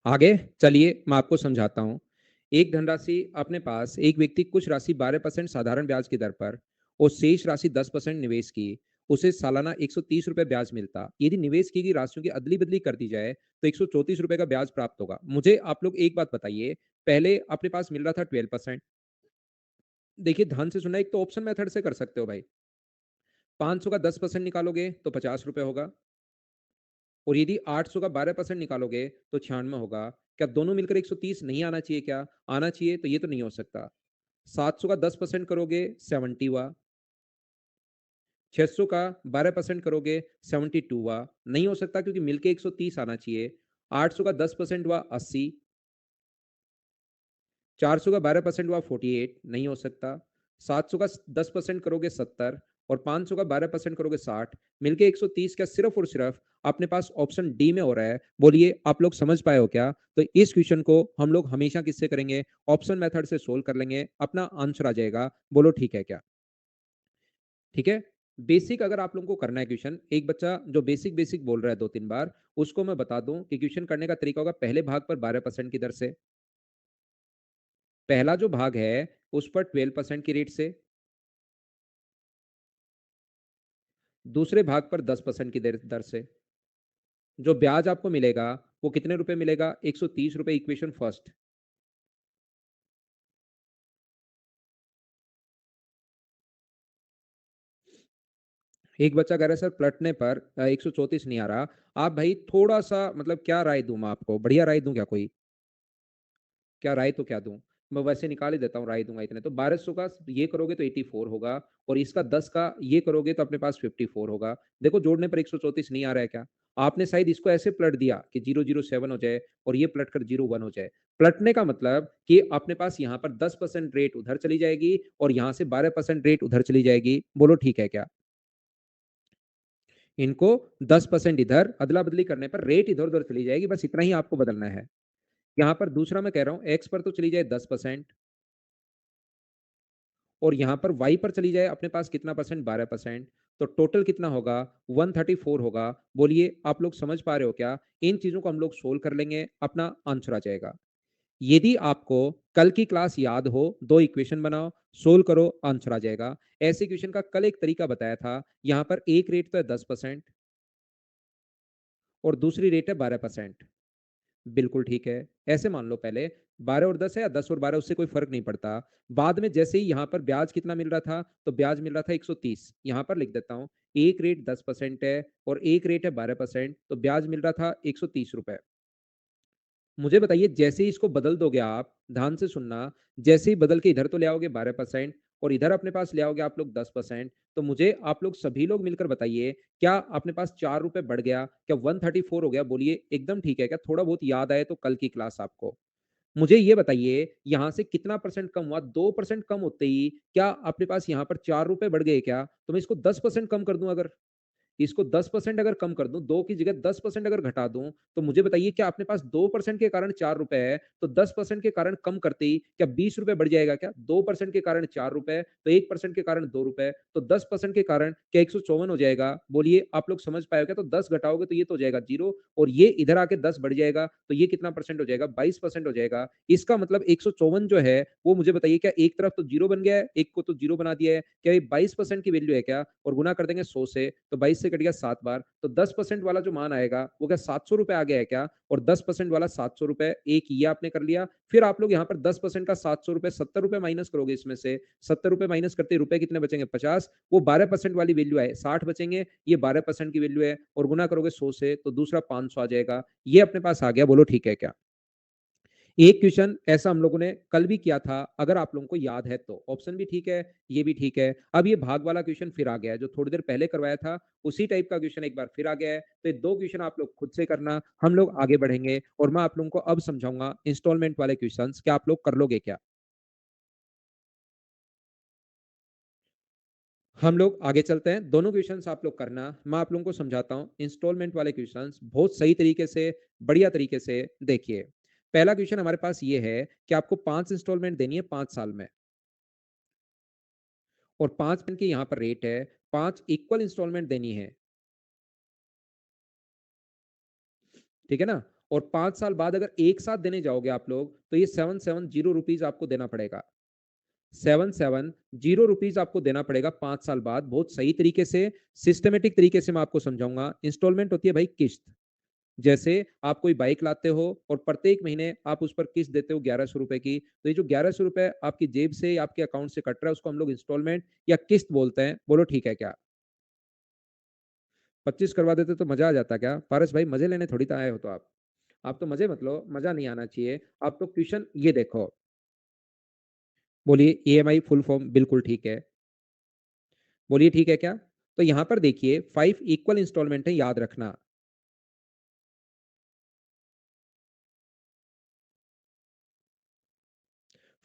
आगे चलिए मैं आपको समझाता हूँ। एक धनराशि अपने पास एक व्यक्ति कुछ राशि 12% साधारण ब्याज की दर पर और शेष राशि 10% निवेश की, उसे सालाना ₹130 ब्याज मिलता। यदि निवेश की गई राशियों की अदली-बदली कर दी जाए, तो ₹134 का ब्याज प्राप्त होगा। मुझे आप लोग एक बात बताइए, पहले अपने पास मिल रहा था 12%। देखिए ध्यान से सुनना, एक तो ऑप्शन मेथड से कर सकते हो भाई। 500 का 10% निकालोगे तो ₹50 होगा। और यदि 800 का 12% निकालोगे तो 96 होगा। क्या दोनों मिलकर 130 नहीं आना चाहिए क्या? आना चाहिए, तो ये तो नहीं हो सकता। 700 का 10% करोगे 70 हुआ। 600 का 12% करोगे 72 हुआ। नहीं हो सकता क्योंकि मिलके 130 आना चाहिए। 800 का 10% हुआ 80। 400 का 12% हुआ 48, नहीं हो सकता। 700 का 10% करोगे 70 और 500 का 12% करोगे 60, मिलके 130 का सिर्फ और सिर्फ अपने पास ऑप्शन डी में हो रहा है। बोलिए आप लोग समझ पाए हो क्या? तो इस क्वेश्चन को हम लोग हमेशा किससे करेंगे? ऑप्शन मेथड से सोल्व कर लेंगे, अपना आंसर आ जाएगा। बोलो ठीक है क्या? ठीक है। बेसिक अगर आप लोगों को करना है क्वेश्चन, एक बच्चा जो बेसिक बेसिक बोल रहा है 2-3 बार, उसको मैं बता दूं कि क्वेश्चन करने का तरीका होगा, पहले भाग पर 12% की दर से, पहला जो भाग है उस पर 12% की रेट से, दूसरे भाग पर 10% की दर से जो ब्याज आपको मिलेगा वो कितने रुपए मिलेगा? 130 रुपए। Equation first. एक बच्चा कह रहा है सर पलटने पर 134 नहीं आ रहा। आप भाई थोड़ा सा मतलब क्या राय दूं मैं आपको? बढ़िया राय दूं क्या कोई? क्या राय तो क्या दूं? मैं वैसे निकाल ही देता हूँ, राय दूंगा इतने तो 1200 का ये करोगे तो 84 होगा, और इसका 10 का ये करोगे तो अपने पास 54 होगा। देखो जोड़ने पर 134 नहीं आ रहा है क्या? आपने शायद इसको ऐसे पलट दिया कि 007 हो जाए और ये पलट कर 01 हो जाए। पलटने का मतलब कि अपने पास यहाँ पर 10% रेट उधर चली जाएगी और यहाँ से 12% रेट उधर चली जाएगी। बोलो ठीक है क्या? इनको 10% इधर अदला बदली करने पर रेट इधर उधर चली जाएगी, बस इतना ही आपको बदलना है। यहाँ पर दूसरा मैं कह रहा हूँ, एक्स पर तो चली जाए 10%, और यहां पर y पर चली जाए अपने पास कितना परसेंट? 12%। तो टोटल कितना होगा? 134 होगा। बोलिए आप लोग समझ पा रहे हो क्या? इन चीजों को हम लोग सोल्व कर लेंगे, अपना आंसर आ जाएगा। यदि आपको कल की क्लास याद हो, दो इक्वेशन बनाओ, सोल्व करो, आंसर आ जाएगा। ऐसे इक्वेशन का कल एक तरीका बताया था। यहां पर एक रेट तो है 10% और दूसरी रेट है 12%। बिल्कुल ठीक है। ऐसे मान लो पहले 12 और 10 है, या 10 और 12, उससे कोई फर्क नहीं पड़ता। बाद में जैसे ही यहां पर ब्याज कितना मिल रहा था, तो ब्याज मिल रहा था 130। यहां पर लिख देता हूं, एक रेट 10% है और एक रेट है 12%, तो ब्याज मिल रहा था 130 रुपए। मुझे बताइए जैसे ही इसको बदल दोगे आप, ध्यान से सुनना, जैसे ही बदल के इधर तो ले आओगे 12% और इधर अपने पास ले आओगे आप लोग 10%, तो मुझे आप लोग सभी लोग मिलकर बताइए, क्या अपने पास 4 रुपए बढ़ गया? क्या 134 हो गया? बोलिए एकदम ठीक है क्या? थोड़ा बहुत याद आए तो कल की क्लास आपको। मुझे ये बताइए यहां से कितना परसेंट कम हुआ? 2% कम होते ही क्या अपने पास यहां पर 4 रुपए बढ़ गए क्या? तो मैं इसको 10% कम कर दूं, अगर इसको 10% अगर कम कर दूं, 2 की जगह 10% अगर घटा दूं, तो मुझे बताइए क्या अपने पास 2% के कारण 4 रुपए है, तो 10% के कारण कम करते ही क्या 20 रुपए बढ़ जाएगा क्या? 2% के कारण 4 रुपए, तो 1% के कारण 2 रुपए, तो 10% के कारण क्या 154 हो जाएगा? बोलिए आप लोग समझ पाए क्या? तो 10 घटाओगे तो ये तो हो जाएगा 0, और ये इधर आके 10 बढ़ जाएगा, तो ये कितना परसेंट हो जाएगा? 22% हो जाएगा। इसका मतलब 154 जो है वो मुझे बताइए, क्या एक तरफ तो जीरो बन गया है, एक को तो जीरो बना दिया है, क्या ये 22% की वैल्यू है क्या? और गुना कर देंगे 100 से, तो 22 से कट गया 7 बार, तो 10% वाला जो मान आएगा वो क्या 700 रुपए आ गया है क्या? और 10% वाला 700 रुपए, एक ये आपने कर लिया। फिर आप लोग यहाँ पर 10% का 700 रुपए, 70 रुपए माइनस करोगे इसमें से। 70 रुपए माइनस करते रुपए कितने बचेंगे? 50। वो 12% वाली वैल्यू है, 60 बचेंगे, ये 12% की वैल्यू है, और गुना करोगे 100 से तो दूसरा 500 आ जाएगा। ये अपने पास आ गया। बोलो ठीक है क्या? एक क्वेश्चन ऐसा हम लोगों ने कल भी किया था, अगर आप लोगों को याद है तो। ऑप्शन भी ठीक है, ये भी ठीक है। अब ये भाग वाला क्वेश्चन फिर आ गया है, जो थोड़ी देर पहले करवाया था उसी टाइप का क्वेश्चन एक बार फिर आ गया है। तो ये दो क्वेश्चन आप लोग खुद से करना, हम लोग आगे बढ़ेंगे, और मैं आप लोगों को अब समझाऊंगा इंस्टॉलमेंट वाले क्वेश्चन, क्या आप लोग कर लोगे क्या? हम लोग आगे चलते हैं, दोनों क्वेश्चंस आप लोग करना, मैं आप लोगों को समझाता हूं इंस्टॉलमेंट वाले क्वेश्चंस बहुत सही तरीके से, बढ़िया तरीके से। देखिए, पहला क्वेश्चन हमारे पास ये है कि आपको 5 इंस्टॉलमेंट देनी है 5 साल में, और 5 की यहाँ पर रेट है, 5 इक्वल इंस्टॉलमेंट देनी है। ठीक है ना? और 5 साल बाद अगर एक साथ देने जाओगे आप लोग, तो ये 770 रुपीज़ आपको देना पड़ेगा। 770 रुपीज़ आपको देना पड़ेगा 5 साल बाद। बहुत सही तरीके से, सिस्टमैटिक तरीके से मैं आपको समझाऊँगा। इंस्टॉलमेंट होती है भाई किश्त। जैसे आप कोई बाइक लाते हो और प्रत्येक महीने आप उस पर किस्त देते हो 1100 रुपए की, तो ये जो 1100 रुपए आपकी जेब से या आपके अकाउंट से कट रहा है, उसको हम लोग इंस्टॉलमेंट या किस्त बोलते हैं। बोलो ठीक है क्या? 25 करवा देते तो मजा आ जाता क्या? पारस भाई मजे लेने थोड़ी तो आए हो तो आप। आप तो मजे मत लो, मजा नहीं आना चाहिए। आप तो क्वेश्चन ये देखो, बोलिए ईएमआई फुल फॉर्म बिल्कुल ठीक है। बोलिए ठीक है क्या? तो यहां पर देखिए 5 इक्वल इंस्टॉलमेंट है, याद रखना।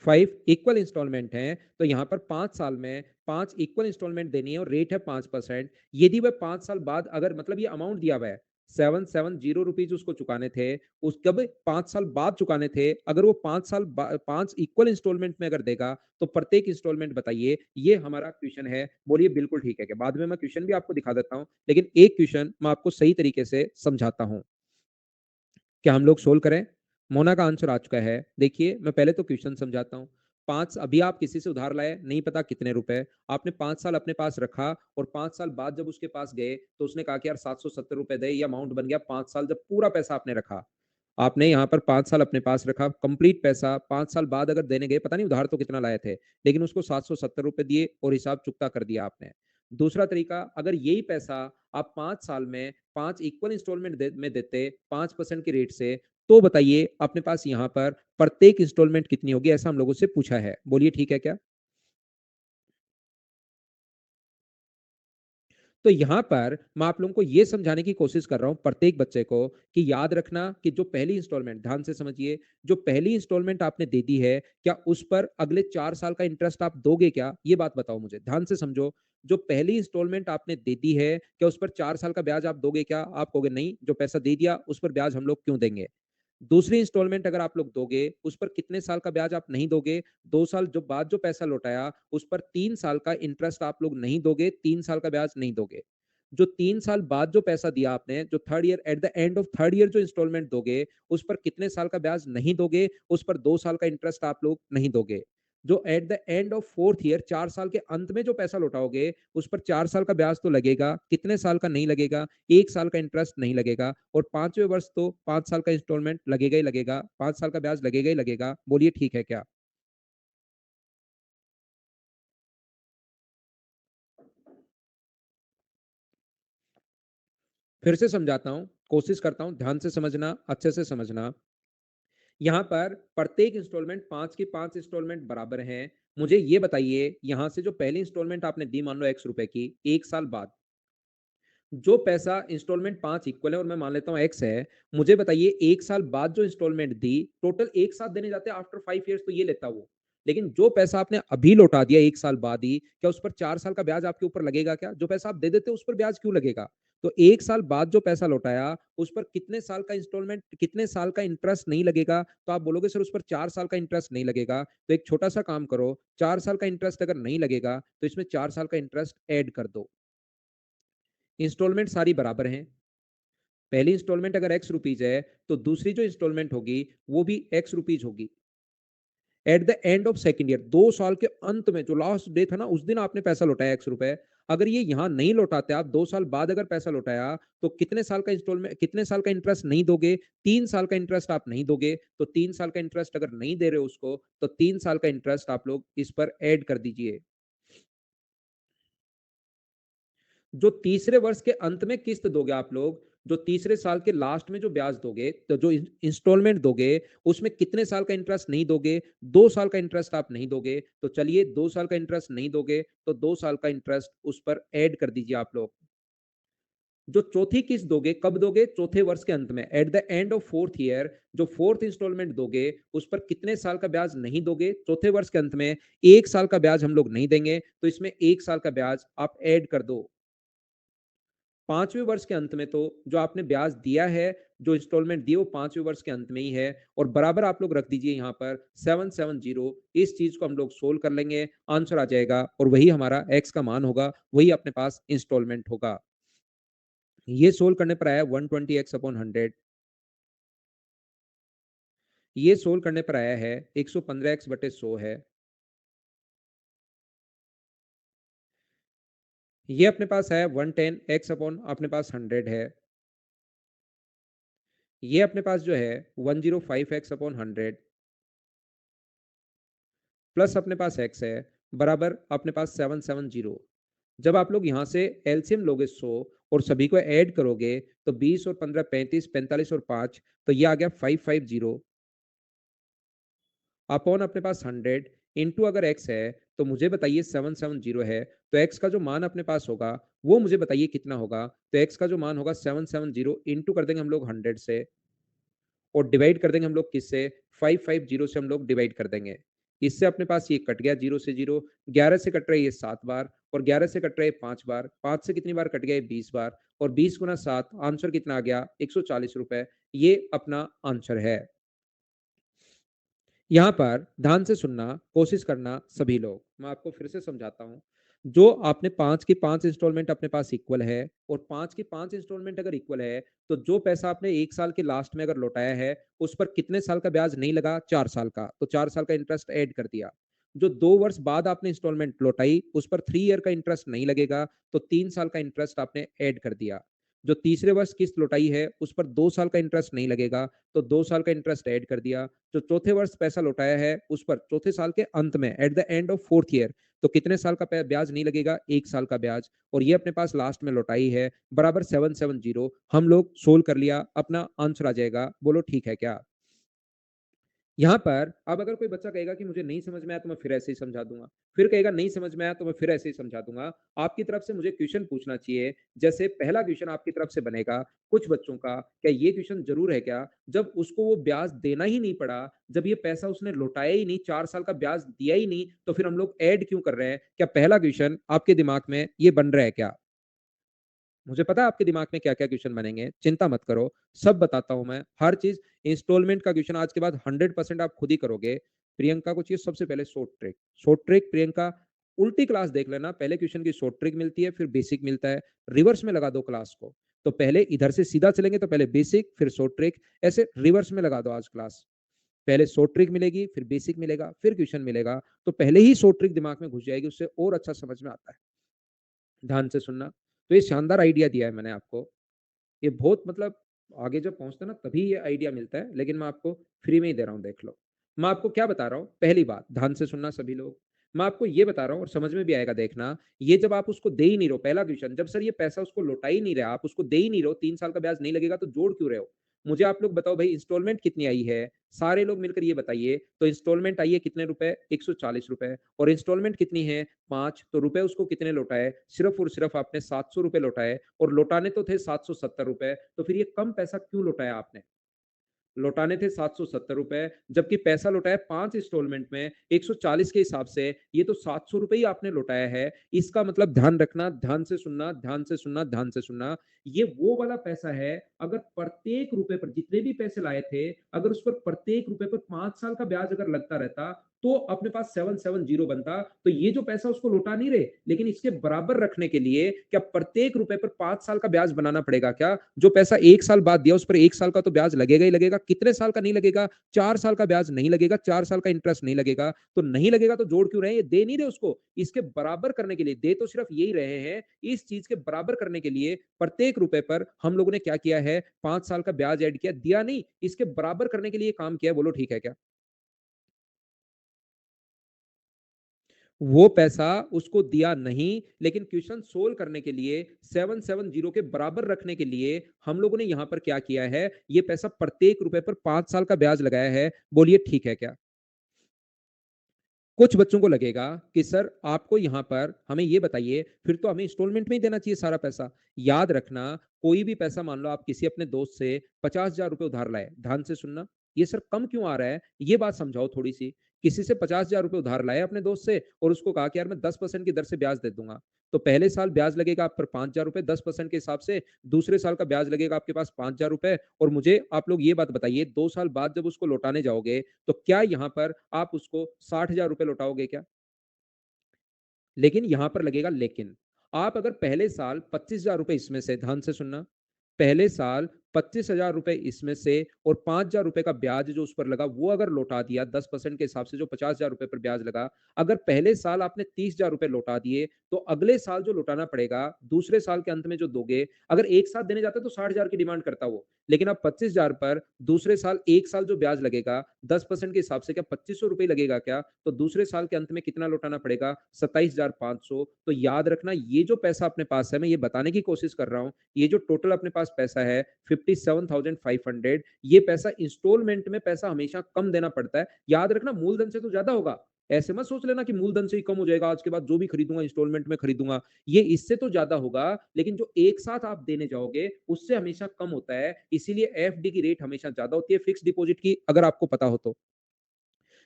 5 इक्वल इंस्टॉलमेंट हैं, तो यहाँ पर 5 साल में 5 इक्वल इंस्टॉलमेंट देनी है और रेट है 5%। यदि वह 5 साल बाद, अगर मतलब ये अमाउंट दिया हुआ है 770 रुपीज उसको चुकाने थे, उस कब 5 साल बाद चुकाने थे, अगर वो 5 इक्वल इंस्टॉलमेंट में अगर देगा, तो प्रत्येक इंस्टॉलमेंट बताइए। ये हमारा क्वेश्चन है। बोलिए बिल्कुल ठीक है। बाद में मैं क्वेश्चन भी आपको दिखा देता हूं, लेकिन एक क्वेश्चन मैं आपको सही तरीके से समझाता हूं। क्या हम लोग सोल्व करें? मोना का आंसर आ चुका है। देखिए मैं पहले तो क्वेश्चन समझाता हूँ। पांच, अभी आप किसी से उधार लाए, नहीं पता कितने रुपए, आपने 5 साल अपने पास रखा और 5 साल बाद जब उसके पास गए तो उसने कहा कि यार 770 रुपए दे, ये अमाउंट बन गया 5 साल। जब पूरा पैसा आपने रखा, आपने यहाँ पर 5 साल अपने पास रखा, कंप्लीट पैसा 5 साल बाद अगर देने गए, पता नहीं उधार तो कितना लाए थे, लेकिन उसको 770 रुपए दिए और हिसाब चुकता कर दिया आपने। दूसरा तरीका, अगर यही पैसा आप 5 साल में 5 इक्वल इंस्टॉलमेंट में देते 5% के रेट से, तो बताइए अपने पास यहाँ पर प्रत्येक इंस्टॉलमेंट कितनी होगी, ऐसा हम लोगों से पूछा है। बोलिए ठीक है क्या? तो यहां पर मैं आप लोगों को यह समझाने की कोशिश कर रहा हूं प्रत्येक बच्चे को, कि याद रखना कि जो पहली इंस्टॉलमेंट, ध्यान से समझिए, जो पहली इंस्टॉलमेंट आपने दे दी है, क्या उस पर अगले 4 साल का इंटरेस्ट आप दोगे क्या? ये बात बताओ मुझे, ध्यान से समझो। जो पहली इंस्टॉलमेंट आपने दे दी है, क्या उस पर 4 साल का ब्याज आप दोगे क्या? आप कहोगे नहीं, जो पैसा दे दिया उस पर ब्याज हम लोग क्यों देंगे। दूसरी इंस्टॉलमेंट अगर आप लोग दोगे, उस पर कितने साल का ब्याज आप नहीं दोगे? 2 साल जो बाद जो पैसा लौटाया, उस पर 3 साल का इंटरेस्ट आप लोग नहीं दोगे, 3 साल का ब्याज नहीं दोगे। जो 3 साल बाद जो पैसा दिया आपने, जो third year, eight the end of third year जो इंस्टॉलमेंट दोगे, उस पर कितने साल का ब्याज नहीं दोगे? उस पर 2 साल का इंटरेस्ट आप लोग नहीं दोगे। जो eight the end of fourth year, 4 साल के अंत में जो पैसा लौटाओगे, उस पर 4 साल का ब्याज तो लगेगा, कितने साल का नहीं लगेगा? 1 साल का इंटरेस्ट नहीं लगेगा। और 5वें वर्ष तो 5 साल का इंस्टॉलमेंट लगेगा ही लगेगा, 5 साल का ब्याज लगेगा ही लगेगा। बोलिए ठीक है क्या? फिर से समझाता हूं, कोशिश करता हूं, ध्यान से समझना, अच्छे से समझना। यहाँ पर प्रत्येक इंस्टॉलमेंट 5 की 5 इंस्टॉलमेंट बराबर हैं। मुझे ये बताइए, यहाँ से जो पहली इंस्टॉलमेंट आपने दी, मान लो ₹X की, 1 साल बाद जो पैसा इंस्टॉलमेंट 5 इक्वल है और मैं मान लेता हूँ एक्स है, मुझे बताइए 1 साल बाद जो इंस्टॉलमेंट दी, टोटल एक साथ देने जाते हैं आफ्टर 5 ईयर्स, तो ये लेता वो। लेकिन जो पैसा आपने अभी लौटा दिया 1 साल बाद ही, क्या उस पर 4 साल का ब्याज आपके ऊपर लगेगा क्या? जो पैसा आप दे देते उस पर ब्याज क्यों लगेगा? तो 1 साल बाद जो पैसा लौटाया, उस पर कितने साल का इंस्टॉलमेंट, कितने साल का इंटरेस्ट नहीं लगेगा? तो आप बोलोगे सर उस पर 4 साल का इंटरेस्ट नहीं लगेगा। तो एक छोटा सा काम करो, 4 साल का इंटरेस्ट अगर नहीं लगेगा, तो इसमें 4 साल का इंटरेस्ट ऐड कर दो। इंस्टॉलमेंट सारी बराबर हैं। पहली इंस्टॉलमेंट अगर एक्स रुपीज है, तो दूसरी जो इंस्टॉलमेंट होगी वो भी एक्स रुपीज होगी। Eight the end of second year, 2 साल के अंत में जो लास्ट डे था ना, उस दिन आपने पैसा लौटाया ₹X। अगर ये यहां नहीं लौटाते आप, 2 साल बाद अगर पैसा लौटाया, तो कितने साल का इंस्टॉलमेंट, कितने साल का इंटरेस्ट नहीं दोगे? 3 साल का इंटरेस्ट आप नहीं दोगे। तो 3 साल का इंटरेस्ट अगर नहीं दे रहे हो उसको, तो 3 साल का इंटरेस्ट आप लोग इस पर ऐड कर दीजिए। जो तीसरे वर्ष के अंत में किस्त दोगे आप लोग, जो तीसरे साल के लास्ट में जो ब्याज दोगे, तो जो इंस्टॉलमेंट दोगे, उसमें कितने साल का इंटरेस्ट नहीं दोगे? 2 साल का इंटरेस्ट आप नहीं दोगे। तो चलिए 2 साल का इंटरेस्ट नहीं दोगे, तो 2 साल का इंटरेस्ट उस पर ऐड कर दीजिए आप लोग। जो चौथी किस्त दोगे, कब दोगे? चौथे वर्ष के अंत में, eight the end of fourth year, जो फोर्थ इंस्टॉलमेंट दोगे, उस पर कितने साल का ब्याज नहीं दोगे? चौथे वर्ष के अंत में 1 साल का ब्याज हम लोग नहीं देंगे, तो इसमें 1 साल का ब्याज आप ऐड कर दो। 5वें वर्ष के अंत में तो जो आपने ब्याज दिया है, जो इंस्टॉलमेंट दी, वो 5वें वर्ष के अंत में ही है, और बराबर आप लोग रख दीजिए यहाँ पर 770। इस चीज को हम लोग सोल्व कर लेंगे, आंसर आ जाएगा, और वही हमारा एक्स का मान होगा, वही अपने पास इंस्टॉलमेंट होगा। ये सोल्व करने पर आया 120x/100। ये सोल्व करने पर आया है 115x बटे 100 है। ये अपने पास है 110x अपॉन अपने पास 100 है। ये अपने पास जो है 105x अपॉन 100 प्लस अपने पास x है बराबर अपने पास 770। जब आप लोग यहां से एलसीएम लोगे 100 और सभी को ऐड करोगे तो 20 और 15 35 45 और 5 तो ये आ गया 550 अपॉन अपने पास 100 इंटू अगर x है तो मुझे बताइए 770 है तो x का जो मान अपने पास होगा वो मुझे बताइए कितना होगा। तो x का जो मान होगा 770 इंटू कर देंगे हम लोग 100 से और डिवाइड कर देंगे हम लोग किससे 550 से हम लोग डिवाइड कर देंगे। इससे अपने पास ये कट गया जीरो से जीरो। 11 से कट रहा है ये 7 बार और 11 से कट रहा है 5 बार। 5 से कितनी बार कट गया 20 बार और 20 गुना 7 आंसर कितना आ गया 140 रुपए। ये अपना आंसर है। यहाँ पर ध्यान से सुनना कोशिश करना सभी लोग। मैं आपको फिर से समझाता हूँ। जो आपने 5 की 5 इंस्टॉलमेंट अपने पास इक्वल है और 5 की 5 इंस्टॉलमेंट अगर इक्वल है तो जो पैसा आपने 1 साल के लास्ट में अगर लौटाया है उस पर कितने साल का ब्याज नहीं लगा 4 साल का। तो 4 साल का इंटरेस्ट ऐड कर दिया। जो 2 वर्ष बाद आपने इंस्टॉलमेंट लौटाई उस पर 3 ईयर का इंटरेस्ट नहीं लगेगा तो 3 साल का इंटरेस्ट आपने ऐड कर दिया। जो तीसरे वर्ष किस्त लौटाई है उस पर 2 साल का इंटरेस्ट नहीं लगेगा तो 2 साल का इंटरेस्ट ऐड कर दिया। जो चौथे वर्ष पैसा लौटाया है उस पर चौथे साल के अंत में eight the end of 4th year तो कितने साल का ब्याज नहीं लगेगा 1 साल का ब्याज। और ये अपने पास लास्ट में लौटाई है बराबर 770। हम लोग सोल्व कर लिया अपना आंसर आ जाएगा। बोलो ठीक है क्या। यहाँ पर अब अगर कोई बच्चा कहेगा कि मुझे नहीं समझ में आया तो मैं फिर ऐसे ही समझा दूंगा, फिर कहेगा नहीं समझ में आया तो मैं फिर ऐसे ही समझा दूंगा। आपकी तरफ से मुझे क्वेश्चन पूछना चाहिए। जैसे पहला क्वेश्चन आपकी तरफ से बनेगा कुछ बच्चों का, क्या ये क्वेश्चन जरूर है क्या जब उसको वो ब्याज देना ही नहीं पड़ा, जब ये पैसा उसने लौटाया ही नहीं, 4 साल का ब्याज दिया ही नहीं, तो फिर हम लोग ऐड क्यों कर रहे हैं। क्या पहला क्वेश्चन आपके दिमाग में ये बन रहा है क्या। मुझे पता है आपके दिमाग में क्या क्या क्वेश्चन बनेंगे, चिंता मत करो, सब बताता हूं मैं हर चीज। इंस्टॉलमेंट का क्वेश्चन आज के बाद 100% आप खुद ही करोगे। प्रियंका को चाहिए सबसे पहले short trick. Short trick Priyanka उल्टी क्लास देख लेना, पहले क्वेश्चन की शॉर्ट ट्रिक मिलती है फिर बेसिक मिलता है। रिवर्स में लगा दो क्लास को। तो पहले इधर से सीधा चलेंगे तो पहले बेसिक फिर शॉर्ट ट्रिक, ऐसे रिवर्स में लगा दो आज क्लास। पहले शॉर्ट ट्रिक मिलेगी फिर बेसिक मिलेगा फिर क्वेश्चन मिलेगा। तो पहले ही शॉर्ट ट्रिक दिमाग में घुस जाएगी, उससे और अच्छा समझ में आता है। ध्यान से सुनना। तो ये शानदार आइडिया दिया है मैंने आपको। ये बहुत मतलब आगे जब पहुंचता है ना तभी ये आइडिया मिलता है, लेकिन मैं आपको फ्री में ही दे रहा हूं। देख लो मैं आपको क्या बता रहा हूं। पहली बात ध्यान से सुनना सभी लोग। मैं आपको ये बता रहा हूं और समझ में भी आएगा देखना। ये जब आप उसको दे ही नहीं रहो, पहला क्वेश्चन, जब सर ये पैसा उसको लौटा ही नहीं रहा, आप उसको दे ही नहीं रहो, 3 साल का ब्याज नहीं लगेगा तो जोड़ क्यों रहे हो। मुझे आप लोग बताओ भाई इंस्टॉलमेंट कितनी आई है। सारे लोग मिलकर ये बताइए। तो इंस्टॉलमेंट आई है कितने रुपए 140 रुपए और इंस्टॉलमेंट कितनी है 5। तो रुपए उसको कितने लौटाए, सिर्फ और सिर्फ आपने 700 रुपए लौटाए और लौटाने तो थे 770 रुपए। तो फिर ये कम पैसा क्यों लौटाया आपने। लौटाने थे 770 रुपए, जबकि पैसा लौटाया 5 इंस्टॉलमेंट में 140 के हिसाब से। ये तो 700 रुपए ही आपने लौटाया है। इसका मतलब ध्यान रखना, ध्यान से सुनना, ध्यान से सुनना, ध्यान से सुनना। ये वो वाला पैसा है, अगर प्रत्येक रुपए पर जितने भी पैसे लाए थे, अगर उस पर प्रत्येक रुपए पर 5 साल का ब्याज अगर लगता रहता तो अपने पास 770 बनता। तो ये जो पैसा उसको लौटा नहीं रहे, लेकिन इसके बराबर रखने के लिए क्या प्रत्येक रुपए पर 5 साल का ब्याज बनाना पड़ेगा क्या। जो पैसा 1 साल बाद दिया उस पर 1 साल का तो ब्याज लगेगा ही लगेगा। कितने साल का नहीं लगेगा, 4 साल का ब्याज नहीं लगेगा, 4 साल का इंटरेस्ट नहीं लगेगा। तो नहीं लगेगा तो जोड़ क्यों रहे हैं, ये दे नहीं रहे उसको। इसके बराबर करने के लिए, दे तो सिर्फ यही रहे हैं, इस चीज के बराबर करने के लिए प्रत्येक रुपए पर हम लोगों ने क्या किया है 5 साल का ब्याज ऐड किया, दिया नहीं, इसके बराबर करने के लिए काम किया। बोलो ठीक है क्या। वो पैसा उसको दिया नहीं, लेकिन क्वेश्चन सोल्व करने के लिए 770 के बराबर रखने के लिए हम लोगों ने यहां पर क्या किया है, ये पैसा प्रत्येक रुपए पर 5 साल का ब्याज लगाया है। बोलिए ठीक है क्या। कुछ बच्चों को लगेगा कि सर आपको यहां पर हमें ये बताइए, फिर तो हमें इंस्टॉलमेंट में ही देना चाहिए सारा पैसा। याद रखना, कोई भी पैसा मान लो आप किसी अपने दोस्त से 50,000 रुपए उधार लाए, ध्यान से सुनना। ये सर कम क्यों आ रहा है, ये बात समझाओ थोड़ी सी। किसी से 50,000 रुपए उधार लाए अपने दोस्त से और उसको कहा कि यार मैं 10% की दर से ब्याज दे दूंगा। तो पहले साल ब्याज लगेगा आप पर 5,000 रुपए 10% के हिसाब से। दूसरे साल का ब्याज लगेगा आपके पास 5,000 रुपए। और मुझे आप लोग ये बात बताइए, 2 साल बाद जब उसको लौटाने जाओगे तो क्या यहां पर आप उसको 60,000 रुपए लौटाओगे क्या। लेकिन यहां पर लगेगा लेकिन। आप अगर पहले साल 25,000 रुपए, इसमें से ध्यान से सुनना, पहले साल ₹25,000 इसमें से और ₹5,000 का ब्याज जो उस पर लगा वो अगर लौटा दिया 10% के हिसाब से जो ₹50,000 पर ब्याज लगा, अगर पहले साल आपने ₹30,000 लौटा दिए, तो अगले साल जो लौटाना पड़ेगा, दूसरे साल के अंत में जो दोगे, अगर एक साथ देने जाते तो 60,000 की डिमांड करता वो। लेकिन अब 25,000 पर दूसरे साल 1 साल जो ब्याज लगेगा, 10% के हिसाब से क्या ₹2500 लगेगा क्या? तो दूसरे साल के अंत में कितना लौटाना पड़ेगा? 27,500। तो याद रखना ये जो पैसा अपने पास है, मैं ये बताने की कोशिश कर रहा हूँ, ये जो टोटल अपने पास पैसा है 57,500, ये पैसा इंस्टॉलमेंट में पैसा हमेशा कम देना पड़ता है। याद रखना मूलधन से तो ज़्यादा होगा। ऐसे मत सोच लेना कि मूलधन से ही कम हो जाएगा, आज के बाद जो भी खरीदूँगा इंस्टॉलमेंट में खरीदूँगा। ये इससे तो ज़्यादा होगा, लेकिन जो एक साथ आप देने जाओगे, उससे हमेशा कम होता है। इसीलिए एफडी की रेट हमेशा ज़्यादा होती है फिक्स्ड डिपॉज़िट की, अगर आपको पता हो तो।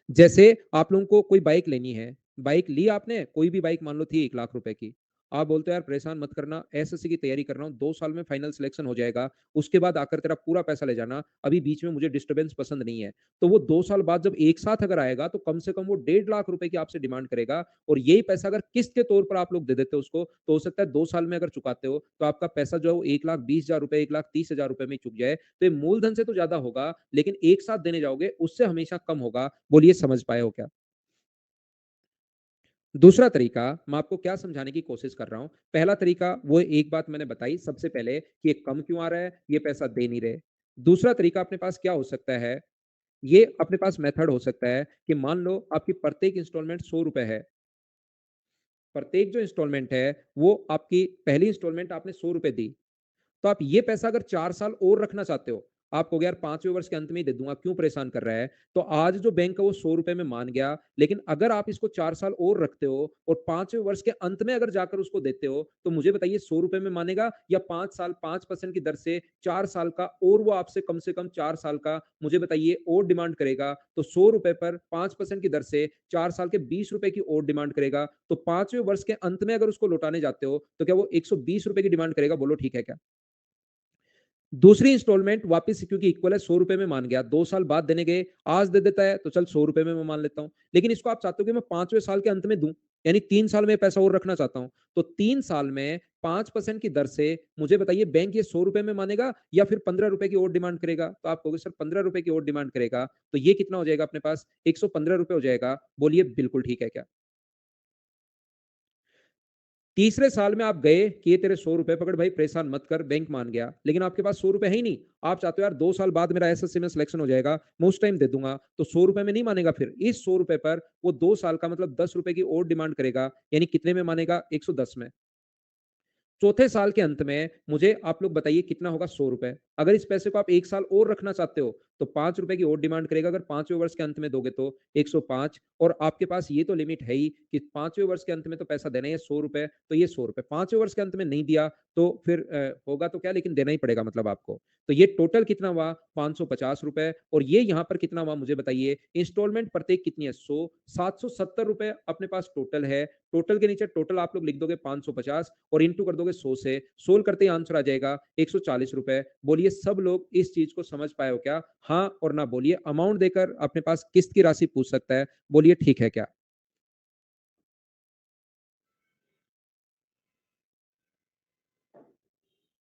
जैसे आप लोगों को कोई बाइक लेनी है, बाइक ली आपने, कोई भी बाइक मान लो थी 1 लाख रुपए की। आप बोलते हो यार परेशान मत करना, एसएससी की तैयारी कर रहा हूँ, 2 साल में फाइनल सिलेक्शन हो जाएगा, उसके बाद आकर तेरा पूरा पैसा ले जाना, अभी बीच में मुझे डिस्टर्बेंस पसंद नहीं है। तो वो 2 साल बाद जब एक साथ अगर आएगा तो कम से कम वो 1.5 लाख रुपए की आपसे डिमांड करेगा और यही पैसा अगर किस्त के तौर पर आप लोग दे देते हो उसको, तो हो सकता है 2 साल में अगर चुकाते हो, तो आपका पैसा जो है वो 1,20,000 रुपए, 1,30,000 रुपए में ही चुक जाए। तो ये मूलधन से तो ज़्यादा होगा, लेकिन एक साथ देने जाओगे, उससे हमेशा कम होगा। बोलिए समझ पाए हो क्या? दूसरा तरीका, मैं आपको क्या समझाने की कोशिश कर रहा हूँ। पहला तरीका वो एक बात मैंने बताई सबसे पहले कि ये कम क्यों आ रहा है, ये पैसा दे नहीं रहे। दूसरा तरीका अपने पास क्या हो सकता है, ये अपने पास मेथड हो सकता है कि मान लो आपकी प्रत्येक इंस्टॉलमेंट ₹100 है। प्रत्येक जो इंस्टॉलमेंट है, वो आपकी पहली इंस्टॉलमेंट आपने ₹100 दी। तो आप ये पैसा अगर 4 साल और रखना चाहते हो, आप कहोगे यार 5वें वर्ष के अंत में ही दे दूँगा, क्यों परेशान कर रहा है? तो आज जो बैंक है वो ₹100 में मान गया, लेकिन अगर आप इसको 4 साल और रखते हो और 5वें वर्ष के अंत में अगर जाकर उसको देते हो, तो मुझे बताइए ₹100 में मानेगा या 5 साल 5% की दर से 4 साल का और वो आपसे कम से कम 4 साल का मुझे बताइए और डिमांड करेगा, तो ₹100 पर 5% की दर से 4 साल के ₹20 की और डिमांड करेगा, तो 5वें वर्ष के अंत में अगर उसको लौटाने जाते हो, तो क्या वो ₹120 की डिमांड करेगा? बोलो ठीक है क्या? दूसरी इंस्टॉलमेंट वापस क्योंकि इक्वल है ₹100 में मान गया, 2 साल बाद देने गए, आज दे देता है तो चल ₹100 में मैं मान लेता हूँ। लेकिन इसको आप चाहते हो कि मैं 5वें साल के अंत में दूँ, यानी 3 साल में पैसा और रखना चाहता हूँ। तो 3 साल में 5% की दर से मुझे बताइए बैंक ये ₹100 में मानेगा या फिर ₹15 की और डिमांड करेगा? तो आप कहोगे सर ₹15 की और डिमांड करेगा, तो ये कितना हो जाएगा अपने पास? ₹115 हो जाएगा। बोलिए बिल्कुल ठीक है क्या? तीसरे साल में आप गए कि ये तेरे ₹100 पकड़ भाई परेशान मत कर, बैंक मान गया। लेकिन आपके पास ₹100 है ही नहीं। आप चाहते हो यार 2 साल बाद मेरा एसएससी में सिलेक्शन हो जाएगा, मैं उस टाइम दे दूँगा। तो ₹100 में नहीं मानेगा फिर। इस ₹100 पर वो 2 साल का मतलब ₹10 की और डिमांड करेगा, यानी कितने में मानेगा? 110 में। चौथे साल के अंत में मुझे आप लोग बताइए कितना होगा? ₹100। अगर इस पैसे को आप 1 साल और रखना चाहते हो, तो ₹5 की और डिमांड करेगा। अगर 5वें वर्ष के अंत में दोगे तो 105 और आपके पास ये तो लिमिट है ही कि 5वें वर्ष के अंत में तो पैसा देना ही है ₹100, तो ये ₹100 5वें वर्ष के अंत में नहीं दिया तो फिर होगा तो क्या लेकिन देना ही पड़ेगा मतलब आपको। तो ये टोटल कितना हुआ? ₹550 और ये यहाँ पर कितना हुआ मुझे बताइए? इंस्टॉलमेंट प्रत्येक कितनी है? 100 ₹770 अपने पास टोटल है। टोटल के नीचे टोटल आप लोग लिख दोगे 550 और इंटू कर दोगे 100 से, सोल्व करते ही आंसर आ जाएगा ₹140। बोलिए सब लोग इस चीज को समझ पाए हो क्या? हाँ और ना बोलिए। अमाउंट देकर अपने पास किस्त की राशि पूछ सकता है, बोलिए ठीक है क्या?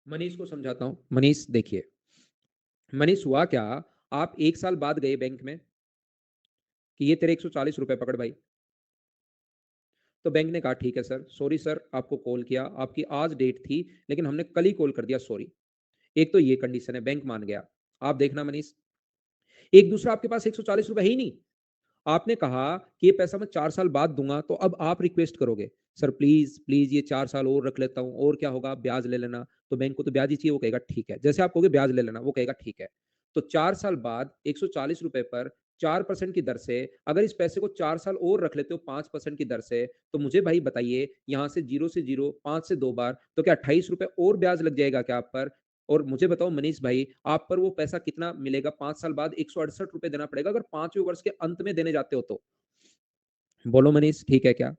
मनीष को समझाता हूँ। मनीष देखिए, मनीष हुआ क्या, आप 1 साल बाद गए बैंक में कि ये तेरे ₹140 पकड़ भाई। तो बैंक ने कहा ठीक है सर, सॉरी सर आपको कॉल किया, आपकी आज डेट थी, लेकिन हमने कल ही कॉल कर दिया सॉरी। एक तो ये कंडीशन है, बैंक मान गया। आप देखना मनीष, एक दूसरा आपके पास ₹140 है ही नहीं। आपने कहा कि ये पैसा मैं 4 साल बाद दूँगा, तो अब आप रिक्वेस्ट करोगे, "सर प्लीज़, प्लीज़ ये 4 साल और रख लेता हूँ, और क्या होगा ब्याज ले लेना।" तो बैंक को तो ब्याज ही चाहिए, वो कहेगा ठीक है। जैसे आप कहोगे ब्याज ले लेना, वो कहेगा ठीक है। तो 4 साल बाद ₹140 पर 4% की दर से अगर इस पैसे को 4 साल और रख लेते हो 5% की दर से, तो मुझे भाई बताइए यहाँ से 0 से 0, 5 से 2 बार, तो क्या ₹28 और ब्याज लग जाएगा क्या आप पर? और मुझे बताओ मनीष भाई, आप पर वो पैसा कितना मिलेगा 5 साल बाद? ₹168 देना पड़ेगा अगर 5वें वर्ष के अंत में देने जाते हो तो। बोलो मनीष ठीक है क्या?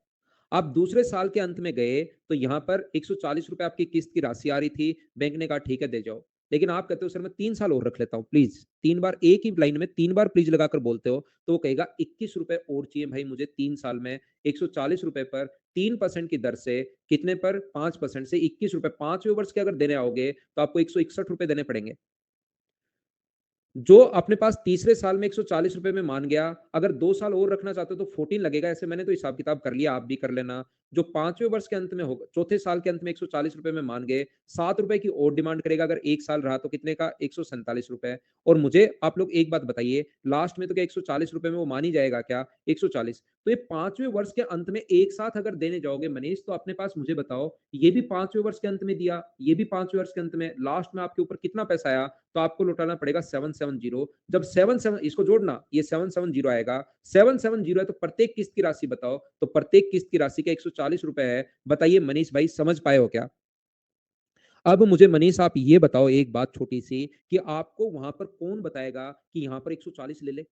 आप दूसरे साल के अंत में गए, तो यहाँ पर ₹140 आपकी किस्त की राशि आ रही थी, बैंक ने कहा ठीक है दे जाओ। लेकिन आप कहते हो सर मैं 3 साल और रख लेता हूँ प्लीज़, 3 बार एक ही लाइन में 3 बार प्लीज़ लगाकर बोलते हो, तो वो कहेगा ₹21 और चाहिए भाई मुझे 3 साल में, ₹140 पर 3% की दर से, कितने पर? 5% से ₹21 5वें वर्ष के अगर देने आओगे, तो आपको ₹161 देने पड़ेंगे। जो अपने पास तीसरे साल में ₹140 में मान गया, अगर 2 साल और रखना चाहते हो तो 14 लगेगा, ऐसे मैंने तो हिसाब किताब कर लिया, आप भी कर लेना। जो 5वें वर्ष के अंत में होगा, चौथे साल के अंत में ₹140 में मान गए, ₹7 की और डिमांड करेगा, अगर 1 साल रहा तो कितने का? ₹147। और मुझे आप लोग एक बात बताइए, लास्ट में तो क्या ₹140 में वो मान ही जाएगा क्या? 140। तो ये 5वें वर्ष के अंत में एक साथ अगर देने जाओगे मनीष, तो अपने पास मुझे बताओ, ये भी 5वें वर्ष के अंत में दिया, ये भी 5वें वर्ष के अंत में, लास्ट में आपके ऊपर कितना पैसा आया? तो आपको लौटाना पड़ेगा 770। जब 77 इसको जोड़ना, ये 770 आएगा, 770 है तो प्रत्येक किस्त की राशि बताओ, तो प्रत्येक किस्त की राशि का ₹140 है। बताइए मनीष भाई, समझ पाए हो क्या? अब मुझे मनीष आप ये बताओ एक बात छोटी-सी, कि आपको वहाँ पर कौन बताएगा कि यहाँ पर 140 ले ले?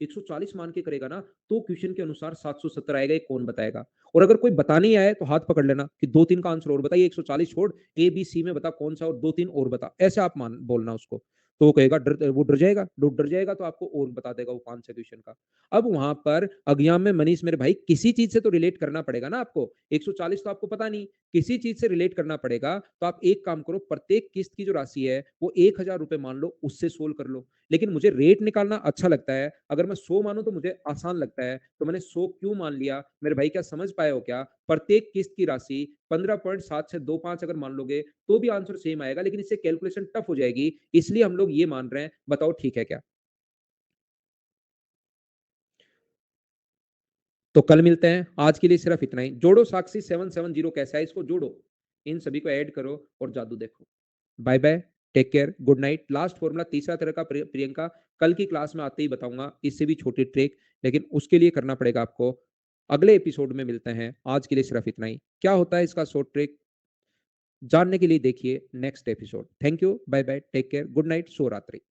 140 मान के करेगा ना, तो क्वेश्चन के अनुसार 770 आएगा, ये कौन बताएगा? और अगर कोई बता नहीं आए तो हाथ पकड़ लेना कि 2-3 का आंसर और बताइए, 140 छोड़, ए, बी, सी में बता कौन-सा, और 2-3 और बता। ऐसे आप मान बोलना उसको। तो वो कहेगा, वो डर जाएगा तो आपको और बता देगा वो 5-6 क्वेश्चन का। अब वहाँ पर एग्जाम में मनीष मेरे भाई, किसी चीज़ से तो रिलेट करना पड़ेगा ना आपको। 140 तो आपको पता नहीं, किसी चीज़ से रिलेट करना पड़ेगा। तो आप एक काम करो, प्रत्येक किस्त की जो राशि है वो ₹1000 मान लो, उससे सोल्व कर लो। लेकिन मुझे रेट निकालना अच्छा लगता है। अगर मैं 100 मानूँ तो मुझे आसान लगता है, तो मैंने 100 क्यों मान लिया? मेरे भाई क्या समझ पाए हो क्या? प्रत्येक किस्त की राशि 15.7625 अगर मान लोगे, तो भी आंसर सेम आएगा, लेकिन इससे कैलकुलेशन टफ हो जाएगी, इसलिए हम लोग ये मान रहे हैं। बताओ ठीक है क्या? तो कल मिलते हैं, आज के लिए सिर्फ इतना ही। जोड़ो साक्षी 770 कैसा है, इसको जोड़ो। इन सभी को ऐड करो और जादू देखो। Bye bye, take care, good night. Last formula तीसरा तरह का प्रियंका, कल की क्लास में आते ही बताऊंगा, इससे भी छोटी ट्रिक, लेकिन उसके लिए करना पड़ेगा आपको। अगले एपिसोड में मिलते हैं, आज के लिए सिर्फ इतना ही। क्या होता है इसका शॉर्ट ट्रिक, जानने के लिए देखिए next episode. Thank you, bye bye, take care, good night, शुभ रात्रि।